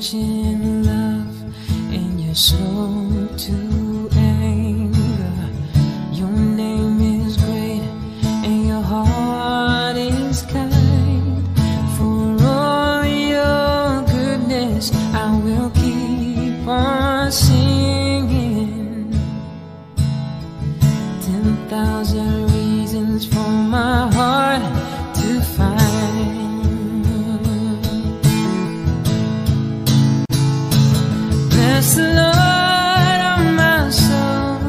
much in love and you're slow to anger. Your name is great and your heart is kind. For all your goodness I will keep on singing. 10,000 reasons for my heart to find. Bless the Lord, oh my soul,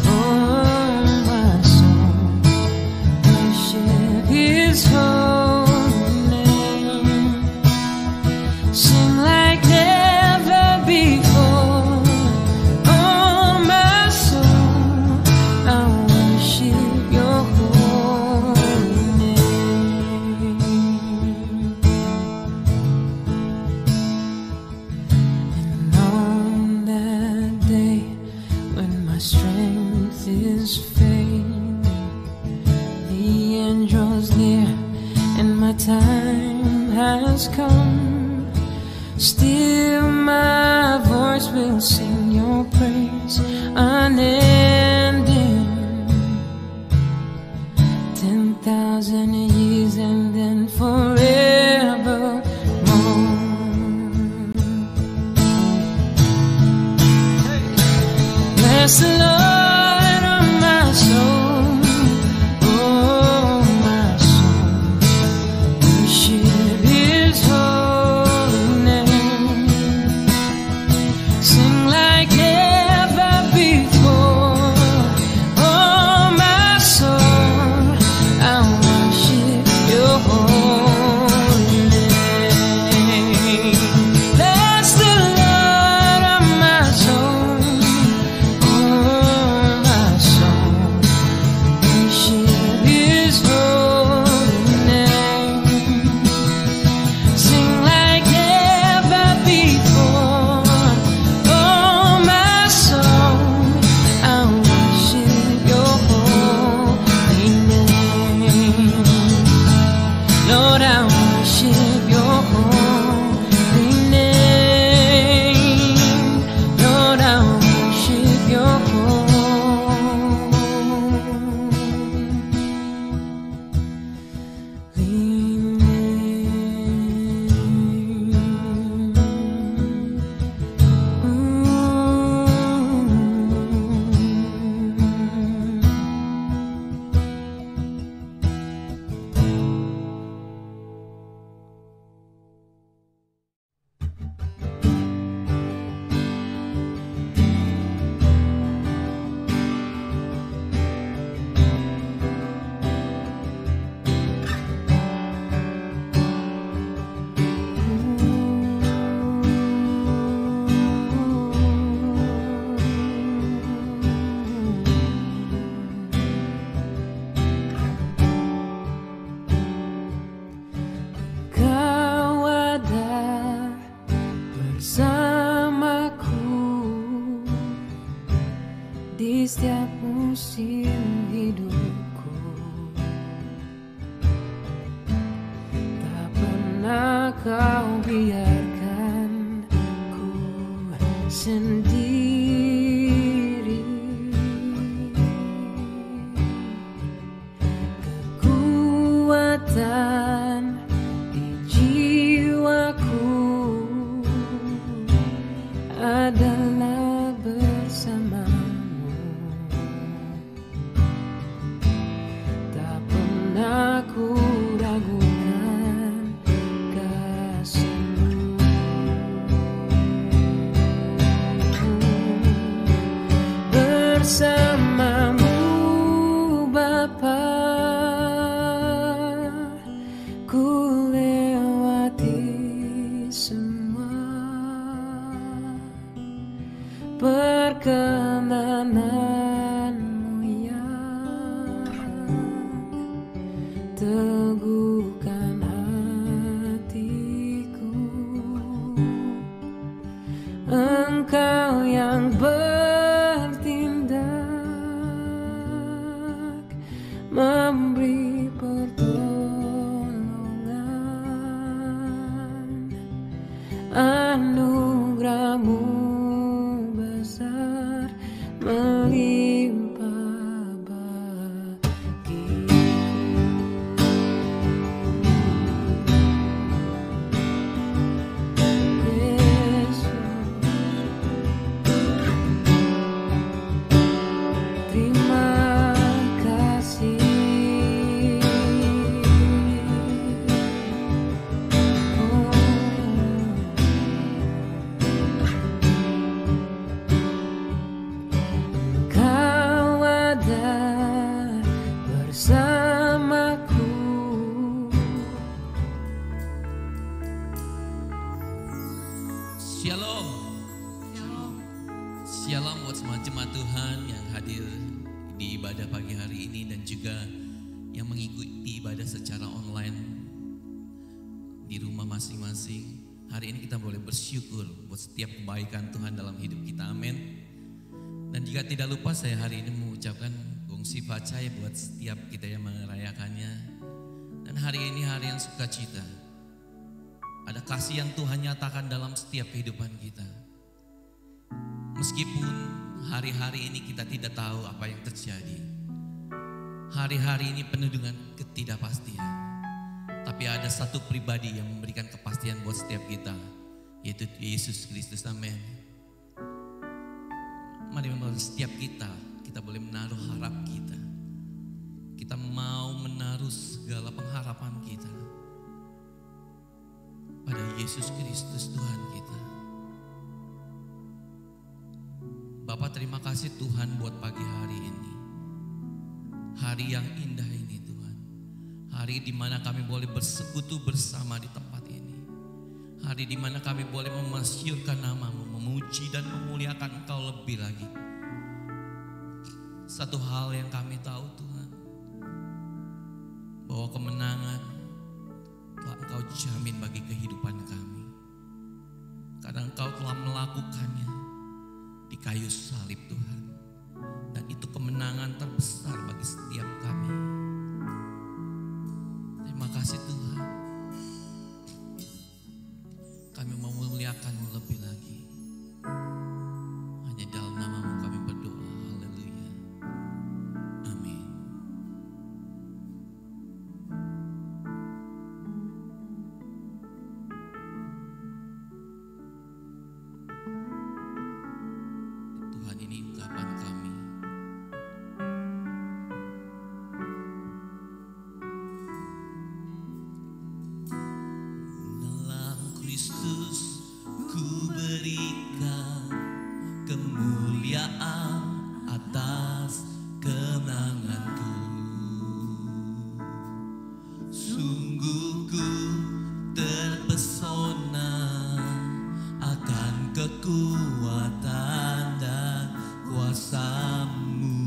oh my soul, worship His holy name. Sing like never before, oh my soul, I worship Your holy name. And on that day when my strength is failing, the end draws near and my time has come, still my voice will sing Your praise unending. 10,000 years and then forevermore. Bless the Lord, oh my soul, oh my soul, worship His holy name. Sing like never before, oh my soul, I worship Your holy name. Bless the Lord, oh my soul, oh my soul, worship His holy name. Sing like never before, oh my soul, I worship Your holy name. Lord, I worship Your holy name. Lord, I worship Your holy Kau ada bersamaku di setiap musim hidupku. Tak pernah Kau biarkan ku sendiri. Kekuatan di jiwaku adalah bersamamu. Tak pernah ku ragukan kasih-Mu. Bersamamu Bapa, ku lewati semua perkenananmu yang teguhkan hatiku. Engkau yang bertindak memberi pertolongan anugerah-Mu besar melimpah bagiku. Yesus, terima kasih. Kau ada bersamaku. Shalom. Shalom buat semua jemaat Tuhan yang hadir di ibadah pagi hari ini dan juga yang mengikuti ibadah secara online di rumah masing-masing. Hari ini kita boleh bersyukur buat setiap kebaikan Tuhan dalam hidup kita. Amin. Dan jika tidak lupa, saya hari ini mengucapkan gongsi pacai buat setiap kita yang merayakannya. Dan hari ini hari yang sukacita. Ada kasih yang Tuhan nyatakan dalam setiap kehidupan kita. Meskipun hari-hari ini kita tidak tahu apa yang terjadi. Hari-hari ini penuh dengan ketidakpastian. Tapi ada satu pribadi yang memberikan kepastian buat setiap kita, yaitu Yesus Kristus. Amin. Mari setiap kita boleh menaruh harap kita. Kita mau menaruh segala pengharapan kita pada Yesus Kristus Tuhan kita. Bapa, terima kasih Tuhan buat pagi hari ini. Hari yang indah ini Tuhan. Hari di mana kami boleh bersekutu bersama di tempat ini. Hari di mana kami boleh memasyurkan nama-Mu, memuji dan memuliakan Engkau lebih lagi. Satu hal yang kami tahu Tuhan, bahwa kemenangan telah Engkau jamin bagi kehidupan kami. Karena Engkau telah melakukannya di kayu salib Tuhan. Dan itu kemenangan terbesar bagi setiap kami. Terima kasih Tuhan. Kami mau memuliakan-Mu lebih lagi. Hanya dalam nama-Mu kami berdoa. Haleluya. Amin. Tuhan, ini ungkapan kami. Dalam Kristus ku berikan kemuliaan atas kemenanganku. Sungguh ku terpesona akan kekuatan dan kuasa-Mu.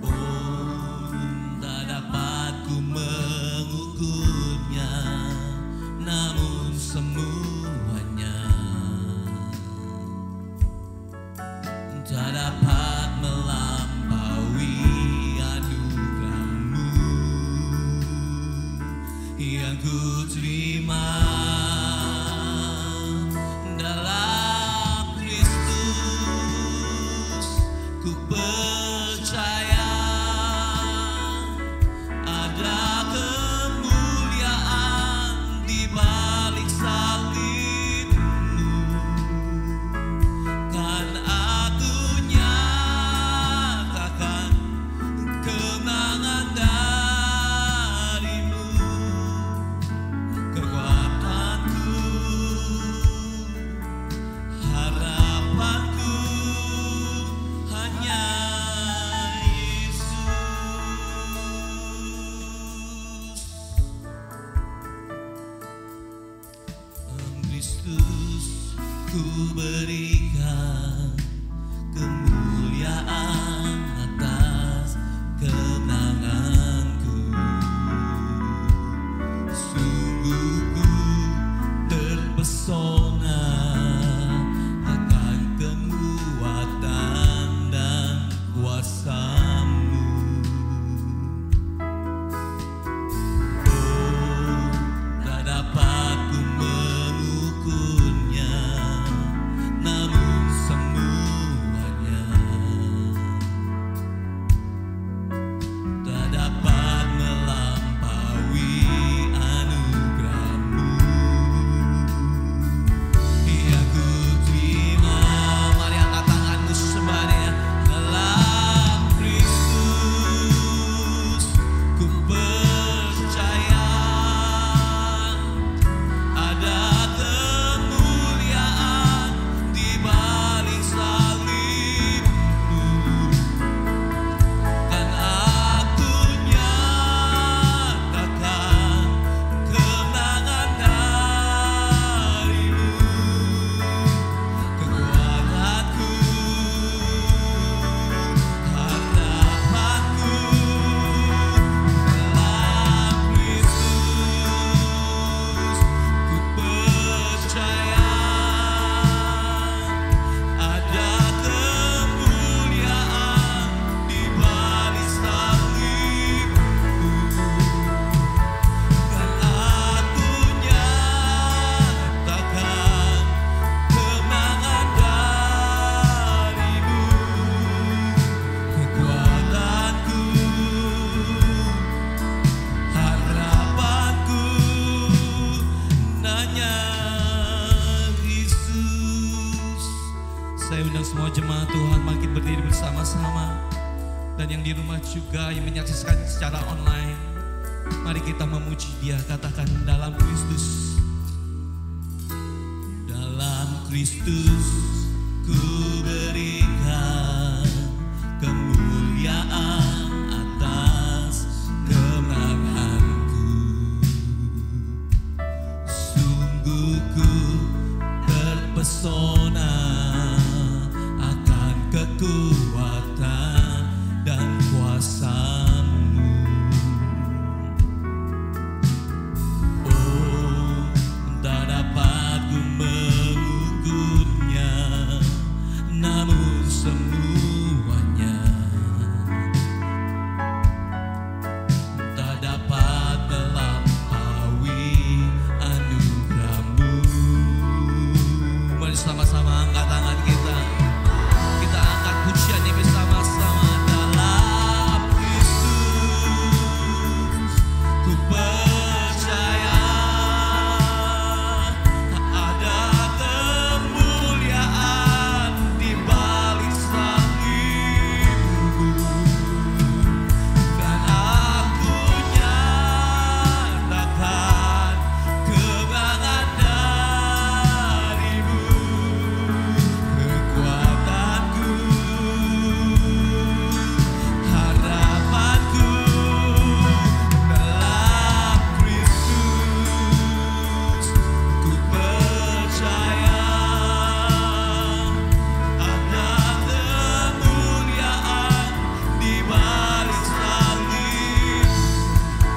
Oh, tak dapat ku mengukurnya, namun semuanya tak dapat melampaui anugerah-Mu yang ku terima. Dalam Kristus ku percaya ada kemuliaan di balik salib-Mu. Kan aku nyatakan kemenangan dari-Mu. Kekuatanku, harapanku hanya Yesus. Kristus ku berikan kemuliaan atas kemenanganku. Sungguh ku terpesona akan kekuatan dan kuasa-Mu. Oh, tak dapat jemaat Tuhan bangkit berdiri bersama-sama. Dan yang di rumah juga yang menyaksikan secara online, mari kita memuji Dia. Katakan, dalam Kristus, dalam Kristus ku berikan kemuliaan atas kemenanganku. Sungguh ku terpesona akan kekuatan dan kuasa-Mu. Oh, tak dapat ku mengukurnya, namun semuanya tak dapat melampaui anugerah-Mu. Mari sama-sama angkat tangan kita. Kita angkat pujian ini bersama-sama. Dalam Kristus ku percaya ada kemuliaan di balik salib-Mu, dan aku nyatakan kemenangan dari-Mu. Kekuatanku, harapanku dalam Kristus. Ku percaya ada kemuliaan di balik salib,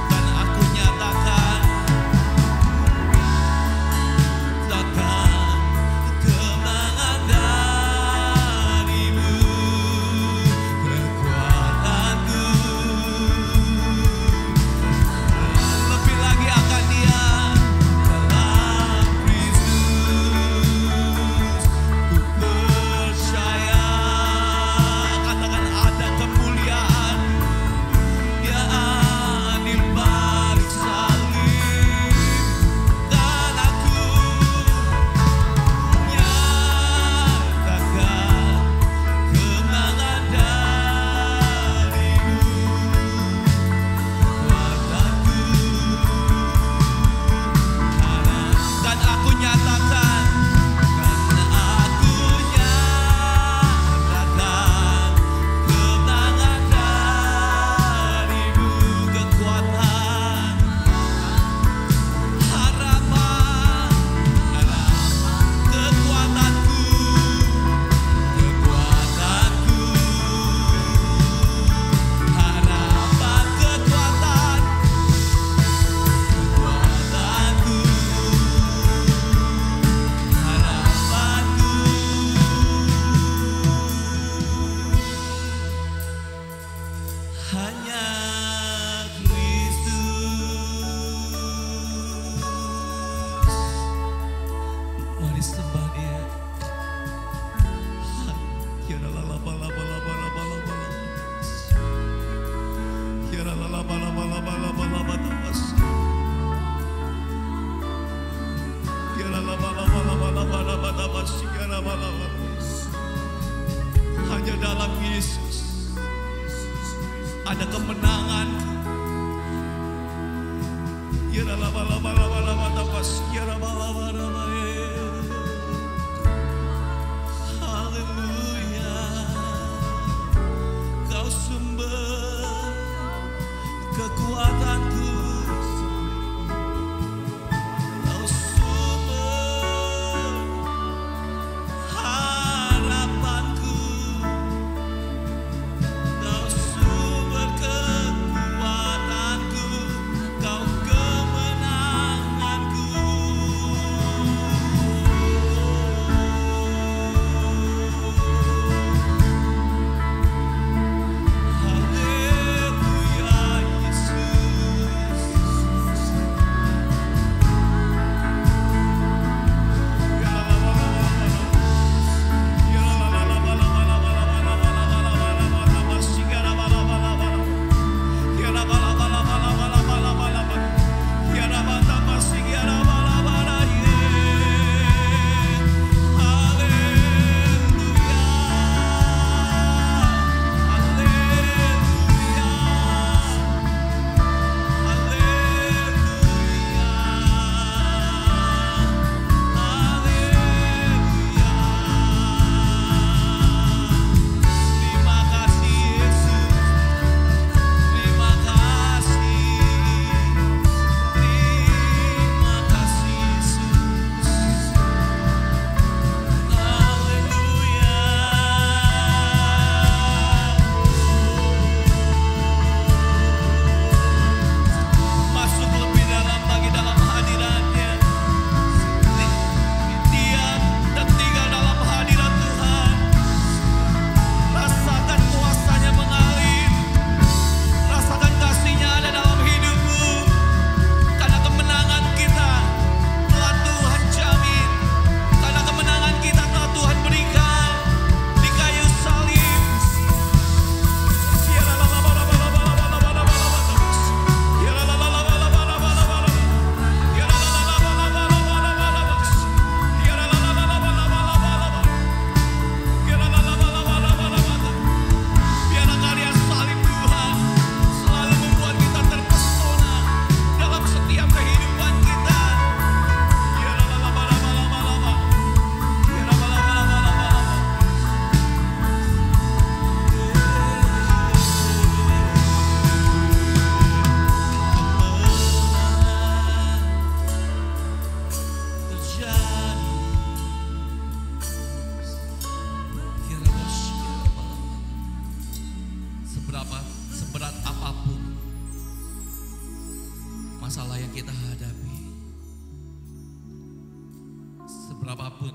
dan aku nyatakan kemenangan dari-Mu. Kekuatanku, lebih lagi akan Dia. Dalam Kristus ku percaya, katakan ada kemuliaan Dia di balik salib, dan aku nyatakan kemenangan dari-Mu. Kuatanku, dan aku nyatakan, karena aku nyatakan kemenangan dari-Mu. Kekuatan, harapan, kekuatanku, harapan, kekuatan, kekuatanku, harapanku. Hanya Kristus. Mari sembah Dia. Hanya dalam Yesus ada kemenangan. Haleluya. Kau sumber kekuatanku, Kau sumber harapanku, Kau sumber kekuatanku, Kau kemenanganku.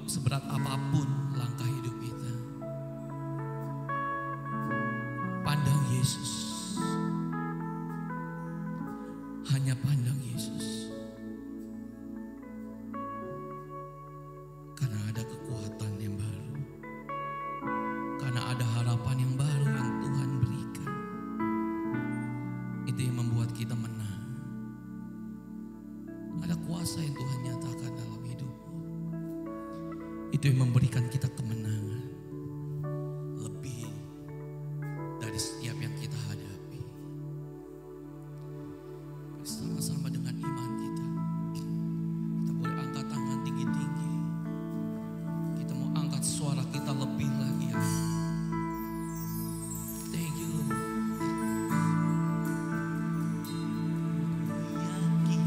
seberat apapun langkah hidup kita, pandang Yesus. Hanya pandang Yesus. Karena ada kekuatan yang baru. Karena ada harapan yang baru yang Tuhan berikan. Itu yang membuat kita menang. Ada kuasa yang Tuhan nyatakan dalam hidupmu. Itu yang memberikan kita kemenangan. Lebih dari setiap yang kita hadapi. Sama-sama dengan iman kita. Kita boleh angkat tangan tinggi-tinggi. Kita mau angkat suara kita lebih lagi ya. Thank you Lord. Yakin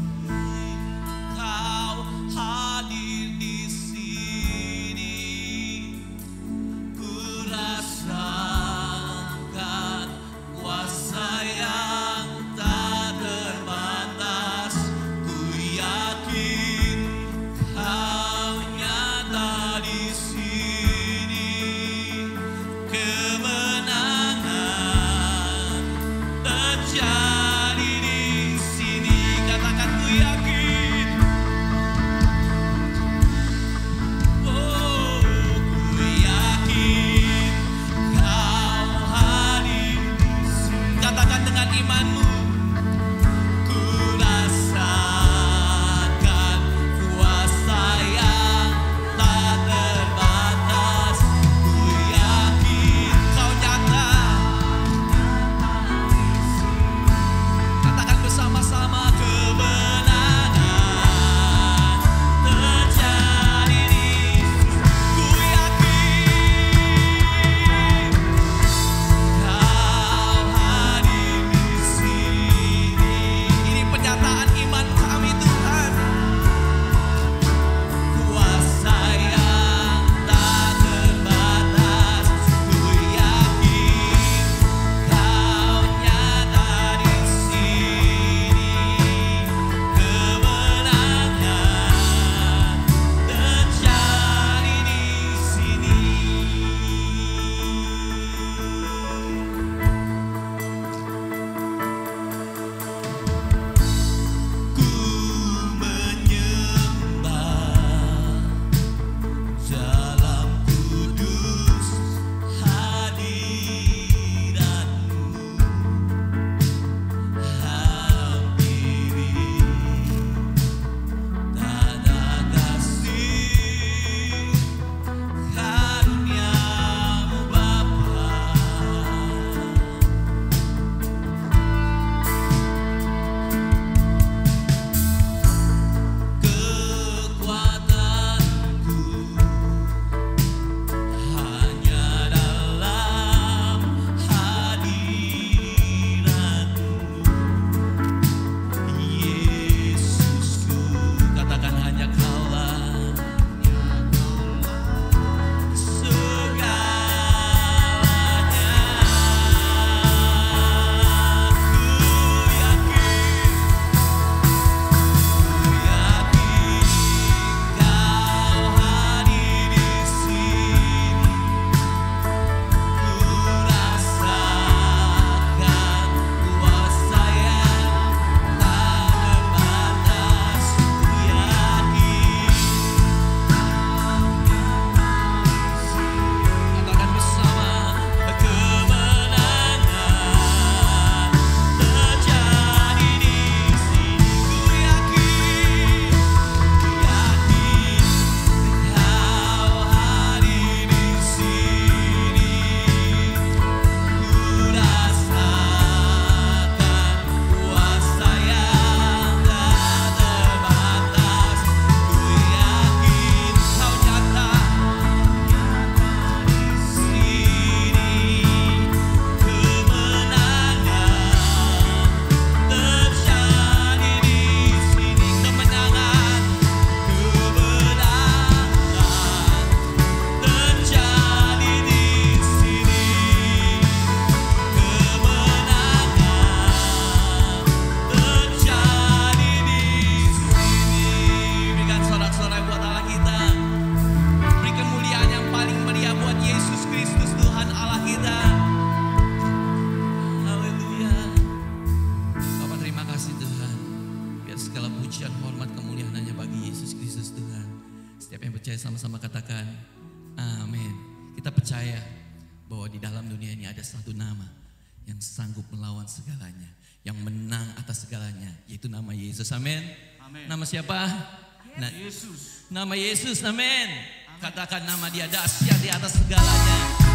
Kau hadir di sini. percaya sama-sama katakan amin. Kita percaya bahwa di dalam dunia ini ada satu nama yang sanggup melawan segalanya, yang menang atas segalanya, yaitu nama Yesus. Amin. Nama siapa? Yesus. Nama Yesus. Amin. Katakan nama Dia dahsyat di atas segalanya.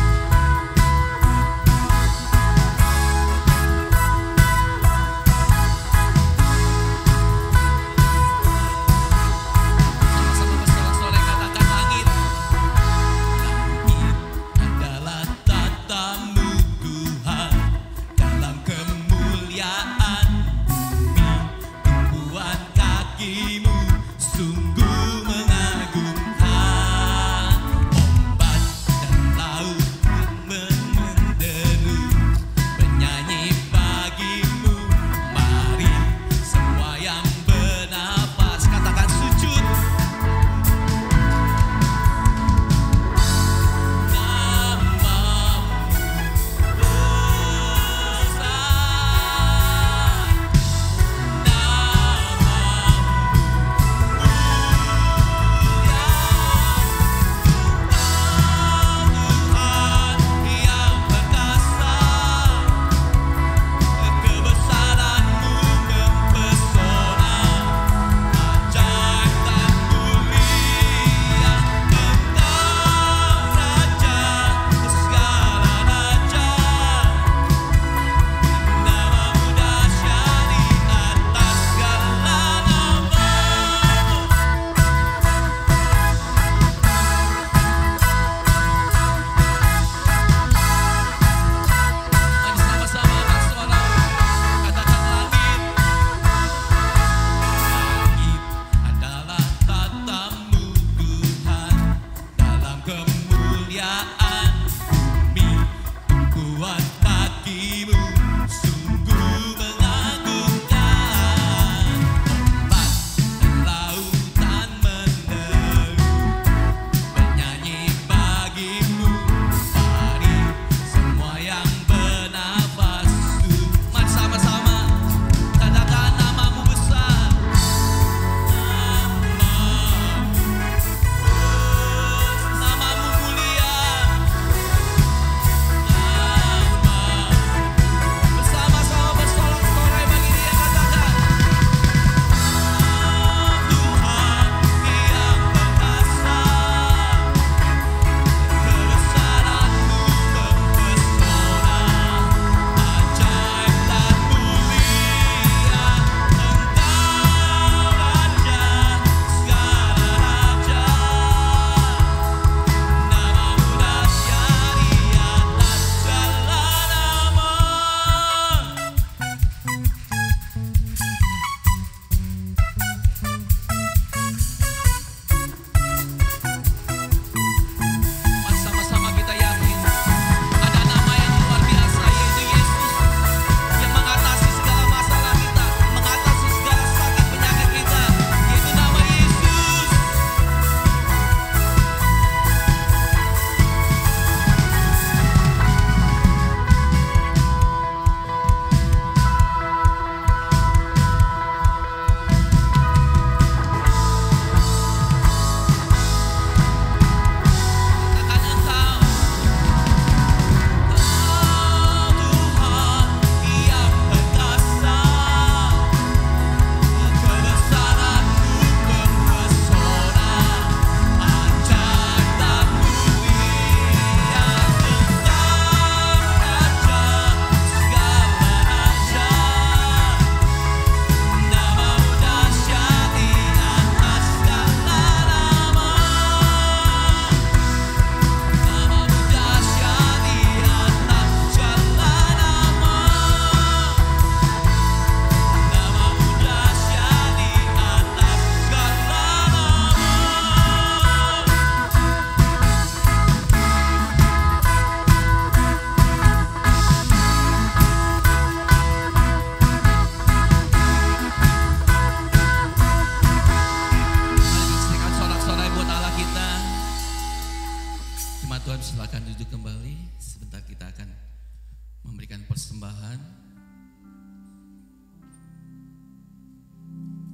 persembahan.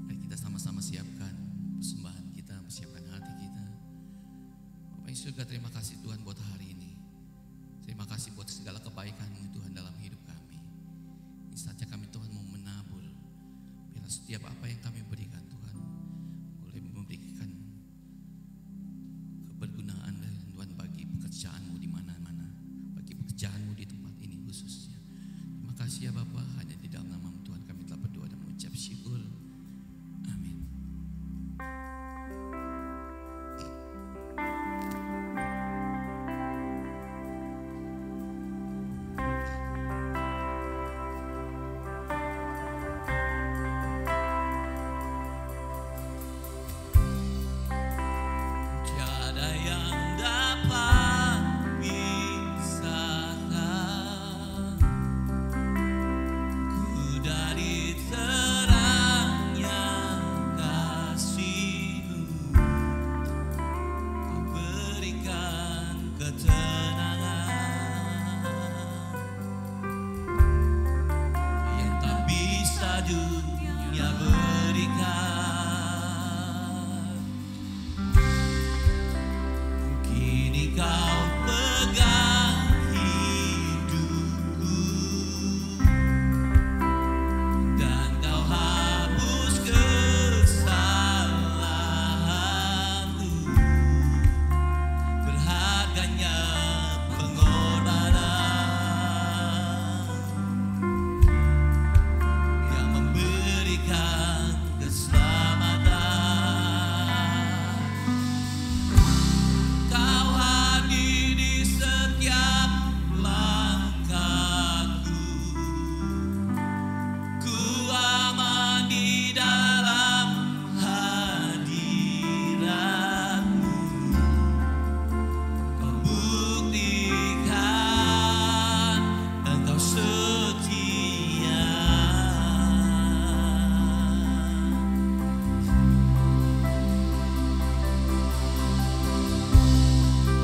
Mari kita sama-sama siapkan persembahan kita, persiapkan hati kita. Bapak surga, terima kasih Tuhan buat hari ini. Terima kasih buat segala kebaikan-Mu Tuhan dalam hidup kami. Ini saatnya kami Tuhan mau menabur. Biar setiap apa yang kami berikan Tuhan boleh memberikan kebergunaan dan Tuhan bagi pekerjaan-Mu di mana-mana, bagi pekerjaan-Mu di tempat ini khususnya. Terima kasih ya Bapa, hanya di dalam nama-Mu Tuhan kami telah berdoa dan mengucap syukur. Amin. Tiada yang dapat pisahkan ku dari terangnya kasih-Mu. Kau berikan ketenangan yang tak bisa dunia berikan. Kini Kau pegang hidupku dan Kau hapus kesalahanku. Berharganya pengorbanan yang memberikan keselamatan. Kau hadir di setiap langkahku. Ku aman di dalam hadirat-Mu. Kau buktikan Engkau setia.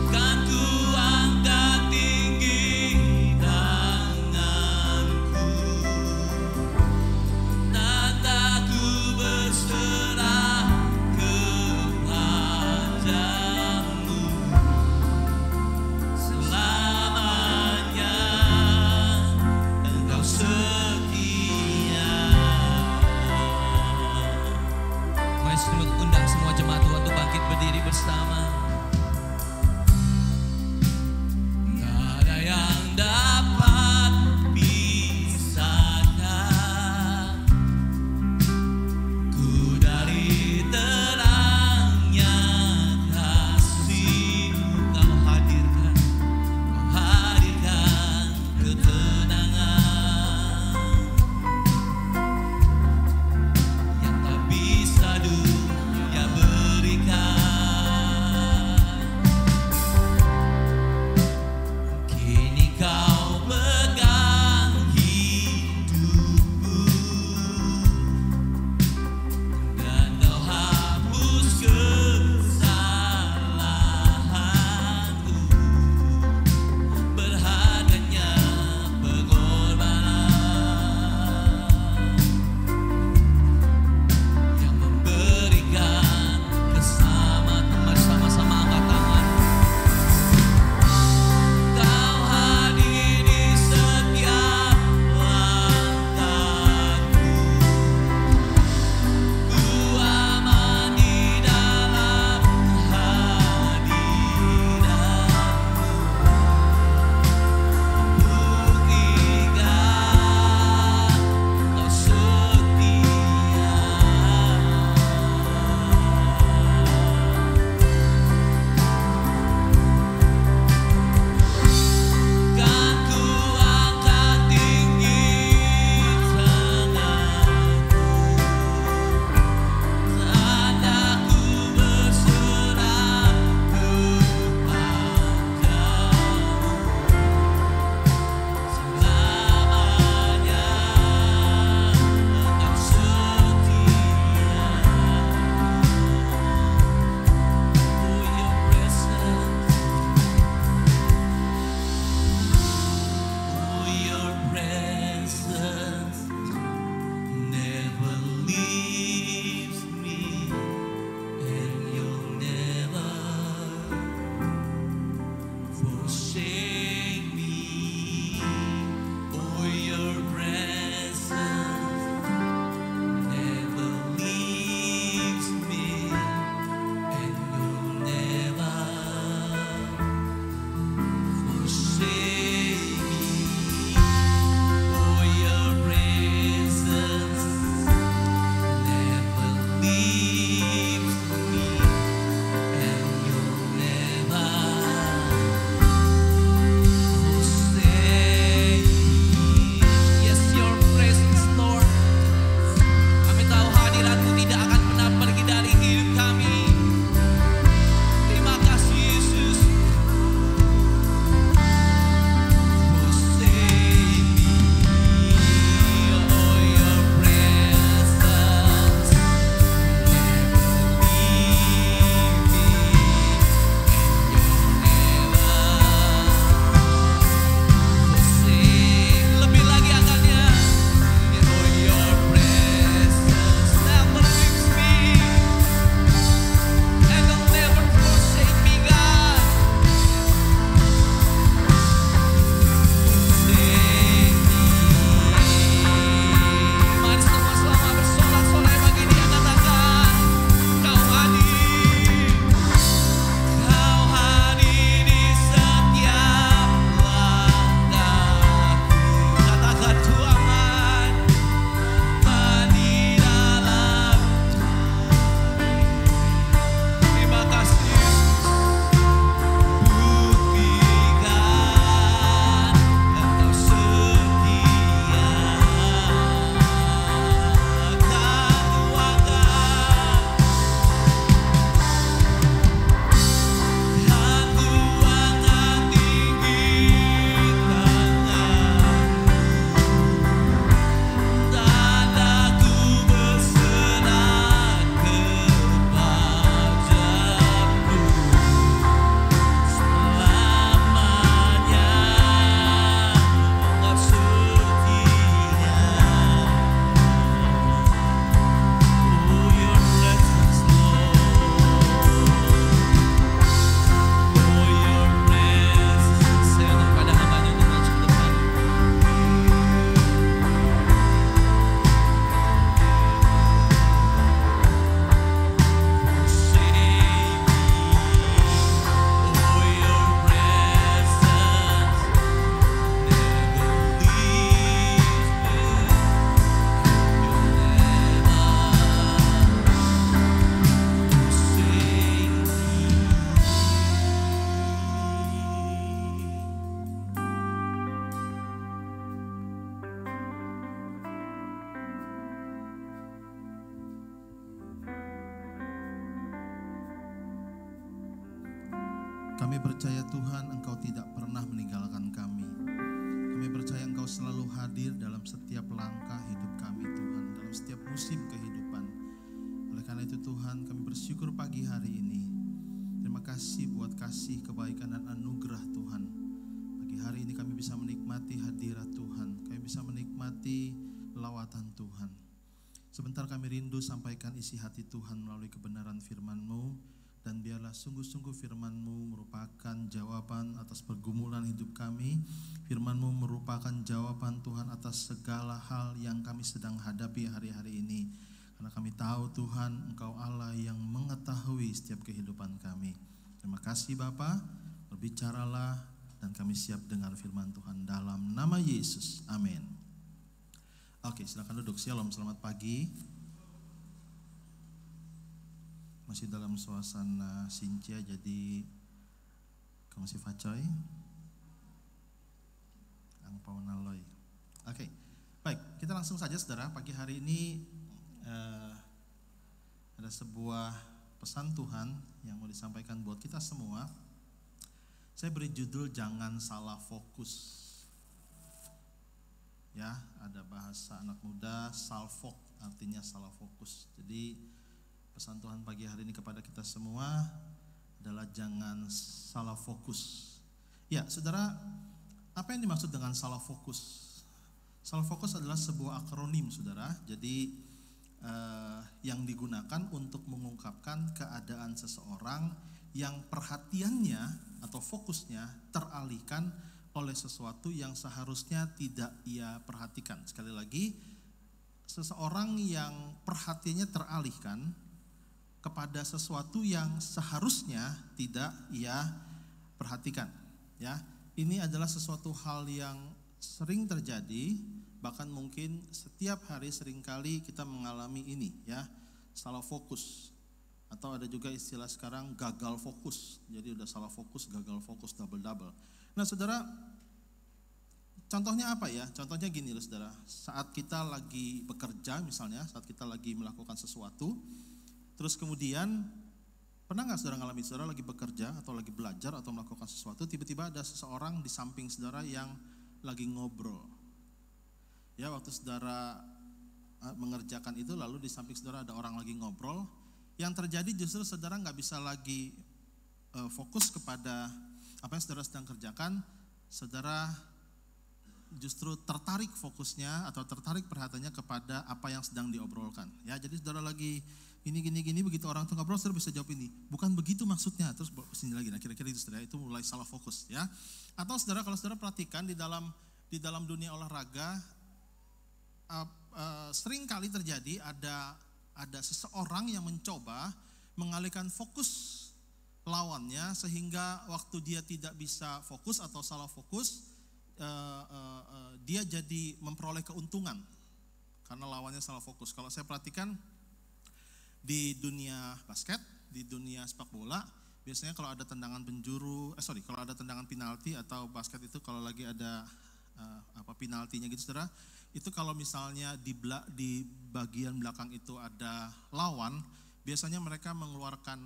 Kan ku angkat tinggi tanganku, tanda ku berserah kepadamu. Selamanya Engkau setia. Mari semua undang semua jemaat Tuhan untuk bangkit berdiri bersama. Tak ada yang dapat pisahkan ku dari terangnya kasih-Mu. Kami percaya Tuhan, Engkau tidak pernah meninggalkan kami. Kami percaya Engkau selalu hadir dalam setiap langkah hidup kami Tuhan, dalam setiap musim kehidupan. Oleh karena itu Tuhan, kami bersyukur pagi hari ini. Terima kasih buat kasih, kebaikan dan anugerah Tuhan. Pagi hari ini kami bisa menikmati hadirat Tuhan. Kami bisa menikmati lawatan Tuhan. Sebentar kami rindu sampaikan isi hati Tuhan melalui kebenaran firman-Mu. Dan biarlah sungguh-sungguh firman-Mu merupakan jawaban atas pergumulan hidup kami. Firman-Mu merupakan jawaban Tuhan atas segala hal yang kami sedang hadapi hari-hari ini. Karena kami tahu Tuhan, Engkau Allah yang mengetahui setiap kehidupan kami. Terima kasih Bapa, berbicaralah dan kami siap dengar firman Tuhan dalam nama Yesus. Amin. Oke, silakan duduk. Shalom, selamat pagi. Masih dalam suasana Sintia, jadi masih Facoy Ang Paunaloy. Oke, baik, kita langsung saja saudara. Pagi hari ini ada sebuah pesan Tuhan yang mau disampaikan buat kita semua. Saya beri judul jangan salah fokus. Ya, ada bahasa anak muda, salfok, artinya salah fokus. Jadi pesan Tuhan pagi hari ini kepada kita semua adalah jangan salah fokus. Ya, saudara, apa yang dimaksud dengan salah fokus? Salah fokus adalah sebuah akronim, saudara. Jadi yang digunakan untuk mengungkapkan keadaan seseorang yang perhatiannya atau fokusnya teralihkan oleh sesuatu yang seharusnya tidak ia perhatikan. Sekali lagi, seseorang yang perhatiannya teralihkan kepada sesuatu yang seharusnya tidak ia perhatikan. Ya, ini adalah sesuatu hal yang sering terjadi, bahkan mungkin setiap hari seringkali kita mengalami ini, ya, salah fokus. Atau ada juga istilah sekarang gagal fokus. Jadi udah salah fokus, gagal fokus, double-double. Nah, saudara, contohnya apa ya? Contohnya gini loh, saudara. Saat kita lagi bekerja misalnya, saat kita lagi melakukan sesuatu, terus kemudian, pernah nggak saudara ngalamin saudara lagi bekerja atau lagi belajar atau melakukan sesuatu, tiba-tiba ada seseorang di samping saudara yang lagi ngobrol. Ya, waktu saudara mengerjakan itu, lalu di samping saudara ada orang lagi ngobrol, yang terjadi justru saudara nggak bisa lagi fokus kepada apa yang saudara sedang kerjakan, saudara justru tertarik fokusnya atau tertarik perhatiannya kepada apa yang sedang diobrolkan. Ya, jadi saudara lagi gini, begitu orang itu ngobrol, saudara bisa jawab ini, bukan begitu maksudnya, terus sini lagi. Nah, kira-kira itu saudara, itu mulai salah fokus, ya. Atau saudara, kalau saudara perhatikan di dalam dunia olahraga, sering kali terjadi ada seseorang yang mencoba mengalihkan fokus lawannya sehingga waktu dia tidak bisa fokus atau salah fokus, dia jadi memperoleh keuntungan karena lawannya salah fokus. Kalau saya perhatikan di dunia basket, di dunia sepak bola, biasanya kalau ada tendangan kalau ada tendangan penalti atau basket itu kalau lagi ada penaltinya gitu saudara, itu kalau misalnya di bagian belakang itu ada lawan, biasanya mereka mengeluarkan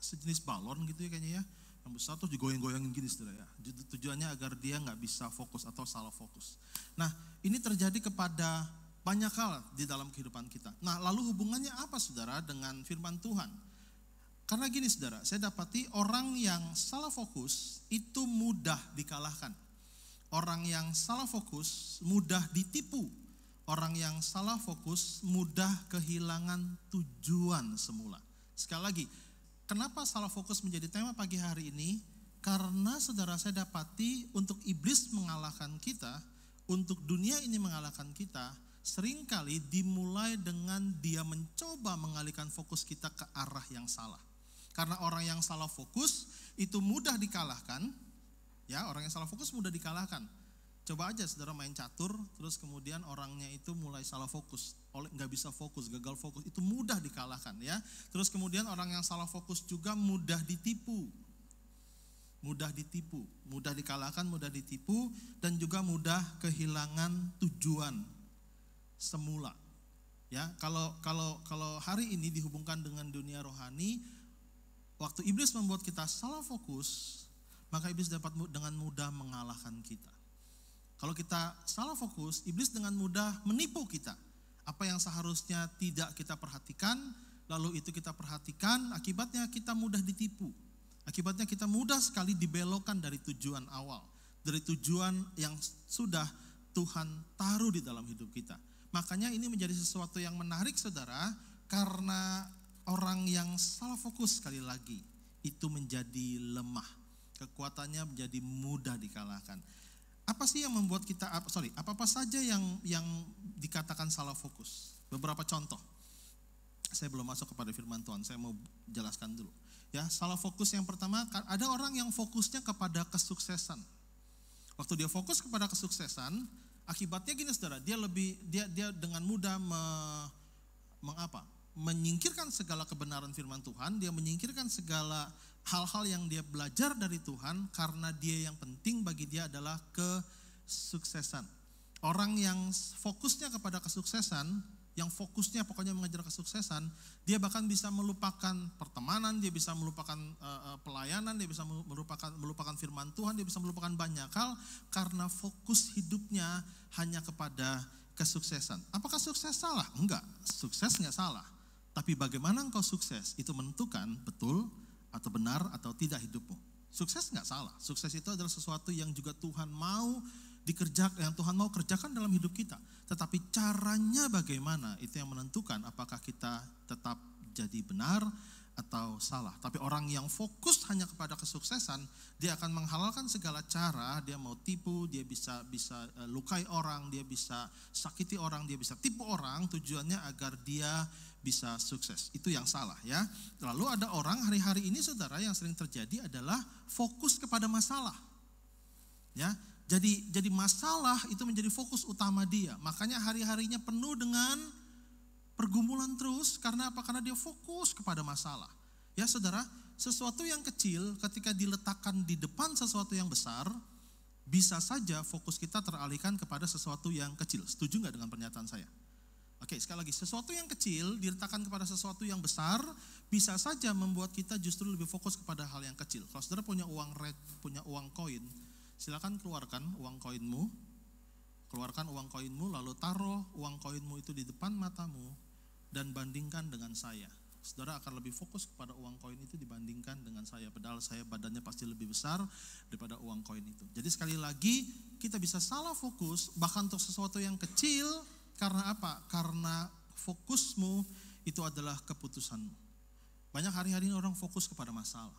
sejenis balon gitu ya kayaknya ya, yang besar tuh digoyang-goyangin gini saudara ya. Tujuannya agar dia nggak bisa fokus atau salah fokus. Nah, ini terjadi kepada banyak hal di dalam kehidupan kita. Nah, lalu hubungannya apa saudara dengan firman Tuhan? Karena gini saudara, saya dapati orang yang salah fokus itu mudah dikalahkan. Orang yang salah fokus mudah ditipu. Orang yang salah fokus mudah kehilangan tujuan semula. Sekali lagi, kenapa salah fokus menjadi tema pagi hari ini? Karena saudara, saya dapati untuk iblis mengalahkan kita, untuk dunia ini mengalahkan kita, seringkali dimulai dengan dia mencoba mengalihkan fokus kita ke arah yang salah. Karena orang yang salah fokus itu mudah dikalahkan. Ya, orang yang salah fokus mudah dikalahkan. Coba aja saudara main catur, terus kemudian orangnya itu mulai salah fokus, nggak bisa fokus, gagal fokus, itu mudah dikalahkan ya. Terus kemudian orang yang salah fokus juga mudah ditipu. Mudah dikalahkan, mudah ditipu, dan juga mudah kehilangan tujuan semula. Ya, kalau hari ini dihubungkan dengan dunia rohani, waktu iblis membuat kita salah fokus, maka iblis dapat dengan mudah mengalahkan kita. Kalau kita salah fokus, iblis dengan mudah menipu kita. Apa yang seharusnya tidak kita perhatikan, lalu itu kita perhatikan, akibatnya kita mudah ditipu. Akibatnya kita mudah sekali dibelokkan dari tujuan awal, dari tujuan yang sudah Tuhan taruh di dalam hidup kita. Makanya ini menjadi sesuatu yang menarik saudara, karena orang yang salah fokus sekali lagi, itu menjadi lemah. Kekuatannya menjadi mudah dikalahkan. Apa sih yang membuat kita, apa saja yang dikatakan salah fokus? Beberapa contoh. Saya belum masuk kepada firman Tuhan, saya mau jelaskan dulu. Ya, salah fokus yang pertama, ada orang yang fokusnya kepada kesuksesan. Waktu dia fokus kepada kesuksesan, akibatnya gini saudara, dia dengan mudah menyingkirkan segala kebenaran firman Tuhan, dia menyingkirkan segala hal-hal yang dia belajar dari Tuhan, karena dia yang penting bagi dia adalah kesuksesan. Orang yang fokusnya kepada kesuksesan, yang fokusnya pokoknya mengejar kesuksesan, dia bahkan bisa melupakan pertemanan, dia bisa melupakan pelayanan, dia bisa melupakan firman Tuhan, dia bisa melupakan banyak hal, karena fokus hidupnya hanya kepada kesuksesan. Apakah sukses salah? Enggak, sukses enggak salah. Tapi bagaimana engkau sukses, itu menentukan betul atau benar atau tidak hidupmu. Sukses enggak salah. Sukses itu adalah sesuatu yang juga Tuhan mau dikerjakan, yang Tuhan mau kerjakan dalam hidup kita. Tetapi caranya bagaimana, itu yang menentukan apakah kita tetap jadi benar atau salah. Tapi orang yang fokus hanya kepada kesuksesan, dia akan menghalalkan segala cara. Dia mau tipu, dia bisa lukai orang, dia bisa sakiti orang, dia bisa tipu orang, tujuannya agar dia bisa sukses. Itu yang salah ya. Lalu ada orang hari-hari ini saudara, yang sering terjadi adalah fokus kepada masalah. Ya, jadi masalah itu menjadi fokus utama dia. Makanya hari-harinya penuh dengan pergumulan terus. Karena apa? Karena dia fokus kepada masalah. Ya saudara, sesuatu yang kecil ketika diletakkan di depan sesuatu yang besar, bisa saja fokus kita teralihkan kepada sesuatu yang kecil. Setuju nggak dengan pernyataan saya? Oke, sekali lagi, sesuatu yang kecil diletakkan kepada sesuatu yang besar, bisa saja membuat kita justru lebih fokus kepada hal yang kecil. Kalau saudara punya uang koin, silakan keluarkan uang koinmu, lalu taruh uang koinmu itu di depan matamu, dan bandingkan dengan saya. Saudara akan lebih fokus kepada uang koin itu dibandingkan dengan saya, padahal saya badannya pasti lebih besar daripada uang koin itu. Jadi sekali lagi, kita bisa salah fokus, bahkan untuk sesuatu yang kecil. Karena apa? Karena fokusmu itu adalah keputusanmu. Banyak hari-hari ini orang fokus kepada masalah.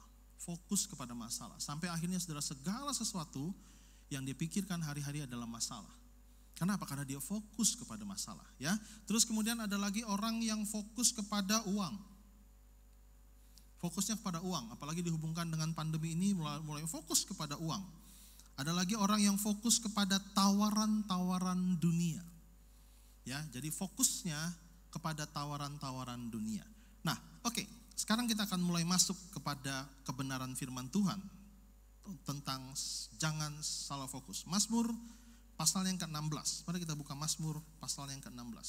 Sampai akhirnya saudara, segala sesuatu yang dipikirkan hari-hari adalah masalah. Kenapa? Karena dia fokus kepada masalah. Ya. Terus kemudian ada lagi orang yang fokus kepada uang. Fokusnya kepada uang, apalagi dihubungkan dengan pandemi ini mulai fokus kepada uang. Ada lagi orang yang fokus kepada tawaran-tawaran dunia. Ya, jadi fokusnya kepada tawaran-tawaran dunia. Nah, oke, sekarang kita akan mulai masuk kepada kebenaran firman Tuhan tentang jangan salah fokus. Mazmur pasal yang ke-16. Mari kita buka Mazmur pasal yang ke-16.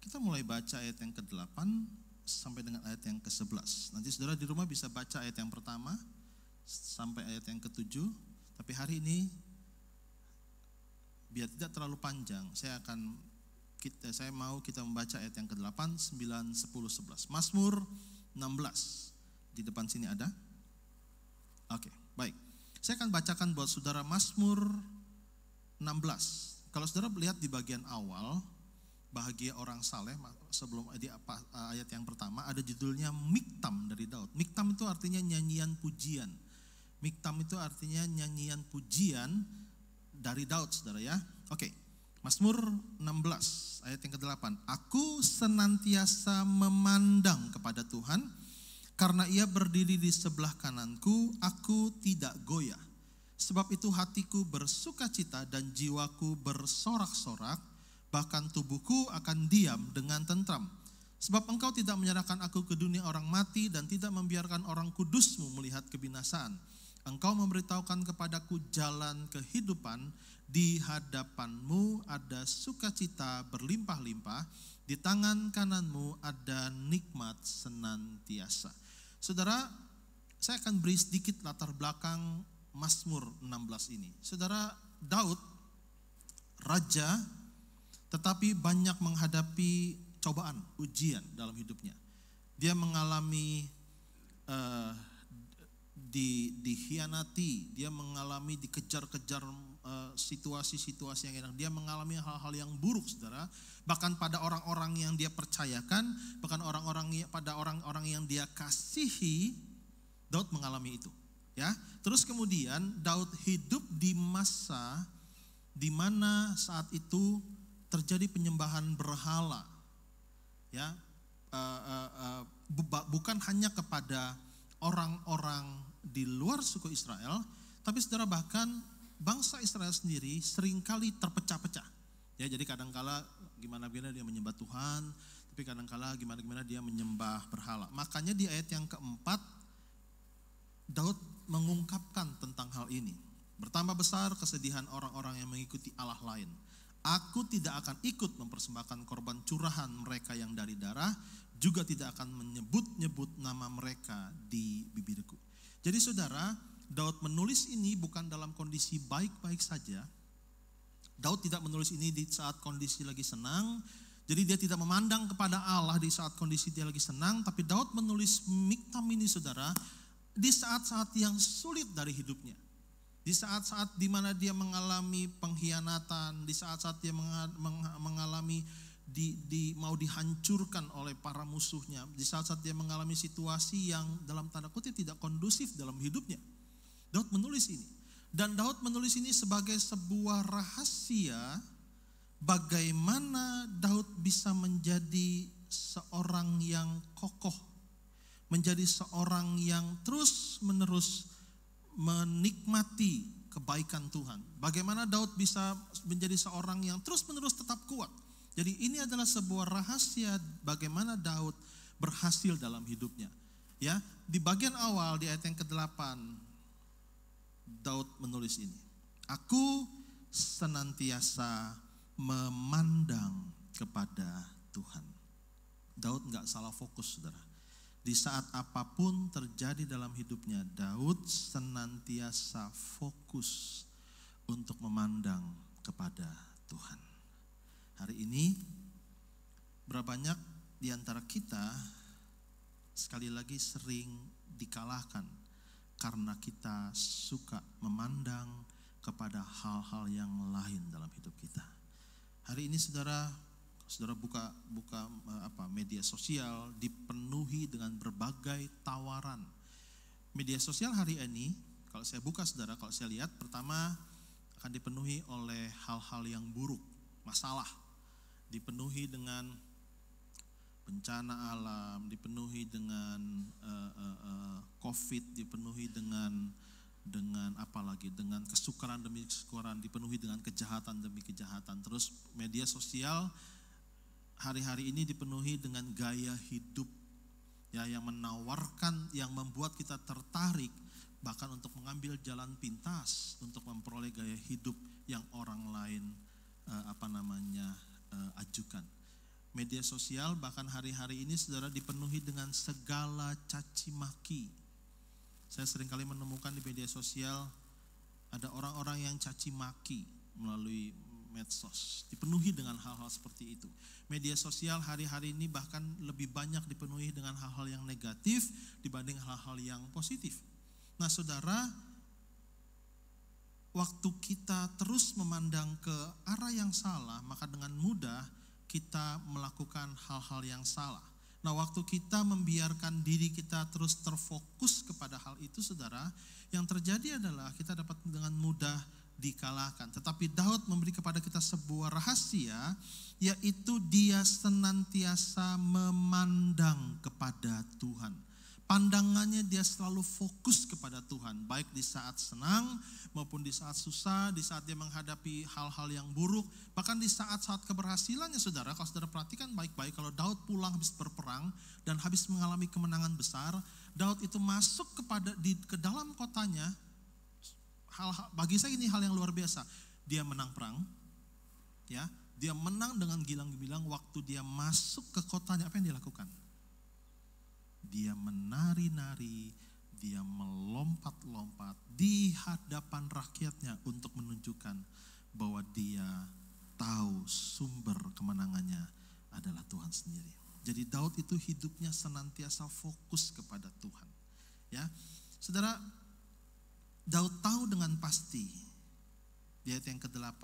Kita mulai baca ayat yang ke-8 sampai dengan ayat yang ke-11. Nanti saudara di rumah bisa baca ayat yang pertama sampai ayat yang ke-7, tapi hari ini biar tidak terlalu panjang, saya mau kita membaca ayat yang ke-8, 9, 10, 11. Mazmur 16. Di depan sini ada? Oke, baik. Saya akan bacakan buat saudara Mazmur 16. Kalau saudara lihat di bagian awal, bahagia orang saleh, sebelum di ayat yang pertama ada judulnya Miktam dari Daud. Miktam itu artinya nyanyian pujian. Miktam itu artinya nyanyian pujian dari Daud, saudara ya. Oke, Mazmur 16 ayat yang ke-8. Aku senantiasa memandang kepada Tuhan, karena ia berdiri di sebelah kananku, aku tidak goyah. Sebab itu hatiku bersukacita dan jiwaku bersorak-sorak, bahkan tubuhku akan diam dengan tentram. Sebab engkau tidak menyerahkan aku ke dunia orang mati dan tidak membiarkan orang kudusmu melihat kebinasaan. Engkau memberitahukan kepadaku jalan kehidupan, di hadapanmu ada sukacita berlimpah-limpah, di tangan kananmu ada nikmat senantiasa. Saudara, saya akan beri sedikit latar belakang Mazmur 16 ini. Saudara, Daud, raja, tetapi banyak menghadapi cobaan, ujian dalam hidupnya. Dia mengalami dikhianati, dia mengalami dikejar-kejar situasi-situasi yang enak, dia mengalami hal-hal yang buruk, saudara. Bahkan pada orang-orang yang dia percayakan, bahkan pada orang-orang yang dia kasihi, Daud mengalami itu. Ya, terus kemudian Daud hidup di masa di mana saat itu terjadi penyembahan berhala. Ya, bukan hanya kepada orang-orang di luar suku Israel, tapi saudara, bahkan bangsa Israel sendiri seringkali terpecah-pecah. Ya, jadi kadangkala gimana-gimana dia menyembah Tuhan, tapi kadangkala gimana-gimana dia menyembah berhala. Makanya di ayat yang keempat, Daud mengungkapkan tentang hal ini. Bertambah besar kesedihan orang-orang yang mengikuti Allah lain. Aku tidak akan ikut mempersembahkan korban curahan mereka yang dari darah, juga tidak akan menyebut-nyebut nama mereka di bibirku. Jadi saudara, Daud menulis ini bukan dalam kondisi baik-baik saja. Daud tidak menulis ini di saat kondisi lagi senang. Jadi dia tidak memandang kepada Allah di saat kondisi dia lagi senang. Tapi Daud menulis Miktam ini, saudara, di saat-saat yang sulit dari hidupnya. Di saat-saat di mana dia mengalami pengkhianatan, di saat-saat dia mengalami mau dihancurkan oleh para musuhnya, di saat-saat dia mengalami situasi yang dalam tanda kutip tidak kondusif dalam hidupnya. Daud menulis ini. Dan Daud menulis ini sebagai sebuah rahasia bagaimana Daud bisa menjadi seorang yang kokoh, menjadi seorang yang terus-menerus menikmati kebaikan Tuhan. Bagaimana Daud bisa menjadi seorang yang terus-menerus tetap kuat. Jadi ini adalah sebuah rahasia bagaimana Daud berhasil dalam hidupnya. Ya, di bagian awal di ayat yang ke-8 Daud menulis ini. Aku senantiasa memandang kepada Tuhan. Daud enggak salah fokus, saudara. Di saat apapun terjadi dalam hidupnya, Daud senantiasa fokus untuk memandang kepada Tuhan. Hari ini, berapa banyak di antara kita sekali lagi sering dikalahkan karena kita suka memandang kepada hal-hal yang lain dalam hidup kita. Hari ini saudara buka media sosial dipenuhi dengan berbagai tawaran. Media sosial hari ini, kalau saya buka saudara, kalau saya lihat, pertama akan dipenuhi oleh hal-hal yang buruk, masalah. Dipenuhi dengan bencana alam, dipenuhi dengan COVID, dipenuhi dengan apa lagi, dengan kesukaran demi kesukaran, dipenuhi dengan kejahatan demi kejahatan. Terus media sosial hari-hari ini dipenuhi dengan gaya hidup ya, yang menawarkan, yang membuat kita tertarik bahkan untuk mengambil jalan pintas untuk memperoleh gaya hidup yang orang lain ajukan. Media sosial bahkan hari-hari ini saudara dipenuhi dengan segala caci maki. Saya seringkali menemukan di media sosial ada orang-orang yang caci maki melalui medsos, dipenuhi dengan hal-hal seperti itu. Media sosial hari-hari ini bahkan lebih banyak dipenuhi dengan hal-hal yang negatif dibanding hal-hal yang positif. Nah saudara, waktu kita terus memandang ke arah yang salah, maka dengan mudah kita melakukan hal-hal yang salah. Nah waktu kita membiarkan diri kita terus terfokus kepada hal itu, saudara, yang terjadi adalah kita dapat dengan mudah dikalahkan. Tetapi Daud memberi kepada kita sebuah rahasia, yaitu dia senantiasa memandang kepada Tuhan. Pandangannya dia selalu fokus kepada Tuhan, baik di saat senang maupun di saat susah, di saat dia menghadapi hal-hal yang buruk, bahkan di saat-saat keberhasilannya saudara. Kalau saudara perhatikan baik-baik, kalau Daud pulang habis berperang dan habis mengalami kemenangan besar, Daud itu masuk ke dalam kotanya bagi saya ini hal yang luar biasa. Dia menang perang, ya, dia menang dengan gilang-gilang. Waktu dia masuk ke kotanya, apa yang dia lakukan? Dia menari-nari, dia melompat-lompat di hadapan rakyatnya untuk menunjukkan bahwa dia tahu sumber kemenangannya adalah Tuhan sendiri. Jadi Daud itu hidupnya senantiasa fokus kepada Tuhan. Ya, saudara, Daud tahu dengan pasti di ayat yang ke-8,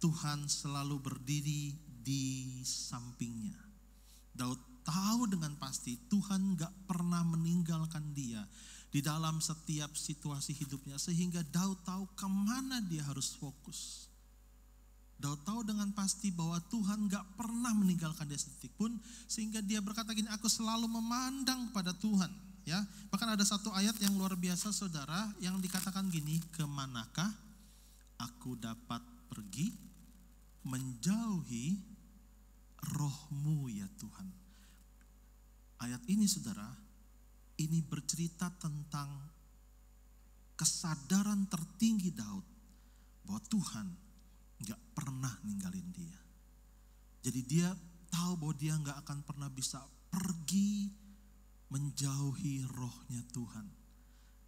Tuhan selalu berdiri di sampingnya. Daud tahu dengan pasti Tuhan gak pernah meninggalkan dia di dalam setiap situasi hidupnya, sehingga Daud tahu kemana dia harus fokus. Daud tahu dengan pasti bahwa Tuhan gak pernah meninggalkan dia sedetik pun, sehingga dia berkata gini, aku selalu memandang kepada Tuhan. Ya, bahkan ada satu ayat yang luar biasa saudara, yang dikatakan gini, kemanakah aku dapat pergi menjauhi roh-Mu ya Tuhan. Ayat ini saudara, ini bercerita tentang kesadaran tertinggi Daud bahwa Tuhan gak pernah ninggalin dia. Jadi dia tahu bahwa dia gak akan pernah bisa pergi menjauhi rohnya Tuhan.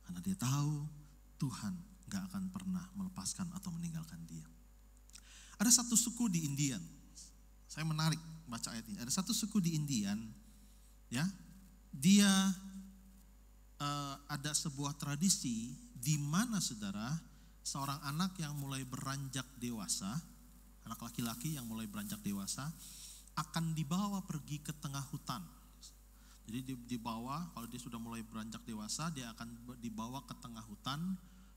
Karena dia tahu Tuhan gak akan pernah melepaskan atau meninggalkan dia. Ada satu suku di Indian, saya menarik baca ayat ini. Ada satu suku di Indian, ya, dia ada sebuah tradisi di mana saudara, seorang anak yang mulai beranjak dewasa, anak laki-laki yang mulai beranjak dewasa, akan dibawa pergi ke tengah hutan. Jadi dibawa, kalau dia sudah mulai beranjak dewasa, dia akan dibawa ke tengah hutan,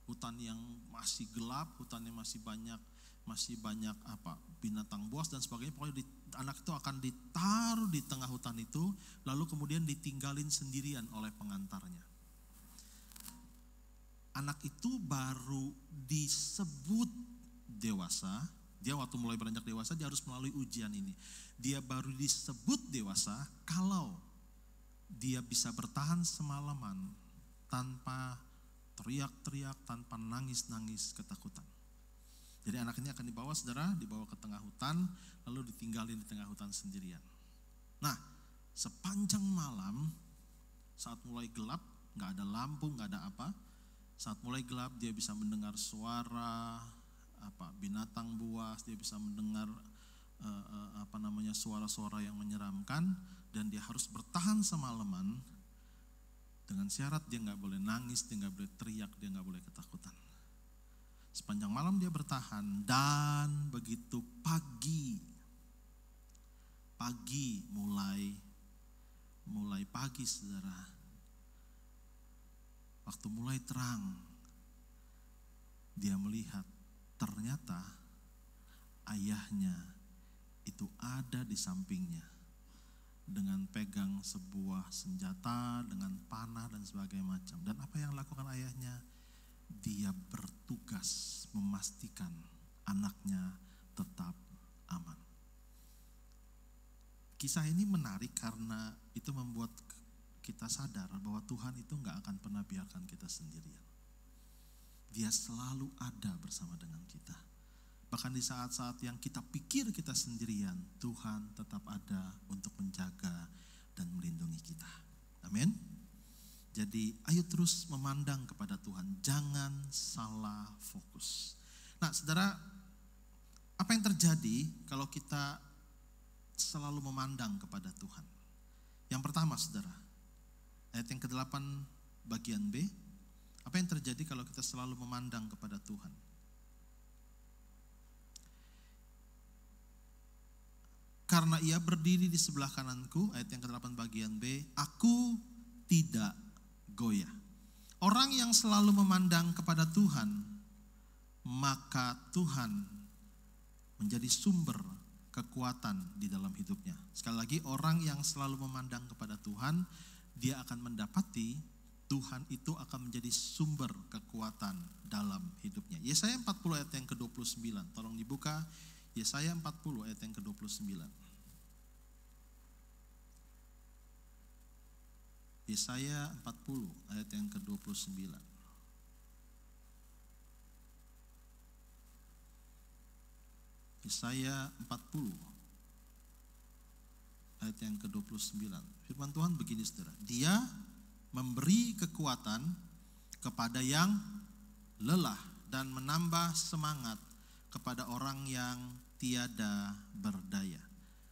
hutan yang masih gelap, hutan yang masih banyak binatang buas dan sebagainya. Pokoknya anak itu akan ditaruh di tengah hutan itu, lalu kemudian ditinggalin sendirian oleh pengantarnya. Anak itu baru disebut dewasa, dia waktu mulai beranjak dewasa dia harus melalui ujian ini. Dia baru disebut dewasa kalau dia bisa bertahan semalaman tanpa teriak-teriak, tanpa nangis-nangis ketakutan. Jadi anak ini akan dibawa saudara, dibawa ke tengah hutan, lalu ditinggalin di tengah hutan sendirian. Nah, sepanjang malam, saat mulai gelap, gak ada lampu, gak ada apa, saat mulai gelap dia bisa mendengar suara binatang buas, dia bisa mendengar suara-suara yang menyeramkan, dan dia harus bertahan semalaman dengan syarat dia gak boleh nangis, dia gak boleh teriak, dia gak boleh ketakutan. Sepanjang malam dia bertahan, dan begitu pagi mulai pagi saudara, waktu mulai terang, dia melihat ternyata ayahnya itu ada di sampingnya dengan pegang sebuah senjata, dengan panah dan sebagainya macam. Dan apa yang lakukan ayahnya? Dia bertugas memastikan anaknya tetap aman. Kisah ini menarik karena itu membuat kita sadar bahwa Tuhan itu gak akan pernah biarkan kita sendirian. Dia selalu ada bersama dengan kita. Bahkan di saat-saat yang kita pikir kita sendirian, Tuhan tetap ada untuk menjaga dan melindungi kita. Amin. Jadi ayo terus memandang kepada Tuhan, jangan salah fokus. Nah saudara, apa yang terjadi kalau kita selalu memandang kepada Tuhan? Yang pertama saudara, ayat yang ke-8 bagian B, apa yang terjadi kalau kita selalu memandang kepada Tuhan? Karena ia berdiri di sebelah kananku, ayat yang ke-8 bagian B, aku tidak goyah. Orang yang selalu memandang kepada Tuhan, maka Tuhan menjadi sumber kekuatan di dalam hidupnya. Sekali lagi, orang yang selalu memandang kepada Tuhan, dia akan mendapati Tuhan itu akan menjadi sumber kekuatan dalam hidupnya. Yesaya 40 ayat yang ke-29. Tolong dibuka Yesaya 40 ayat yang ke-29. Yesaya 40 ayat yang ke-29. Yesaya 40 ayat yang ke-29. Firman Tuhan begini saudara, Dia memberi kekuatan kepada yang lelah dan menambah semangat kepada orang yang tiada berdaya.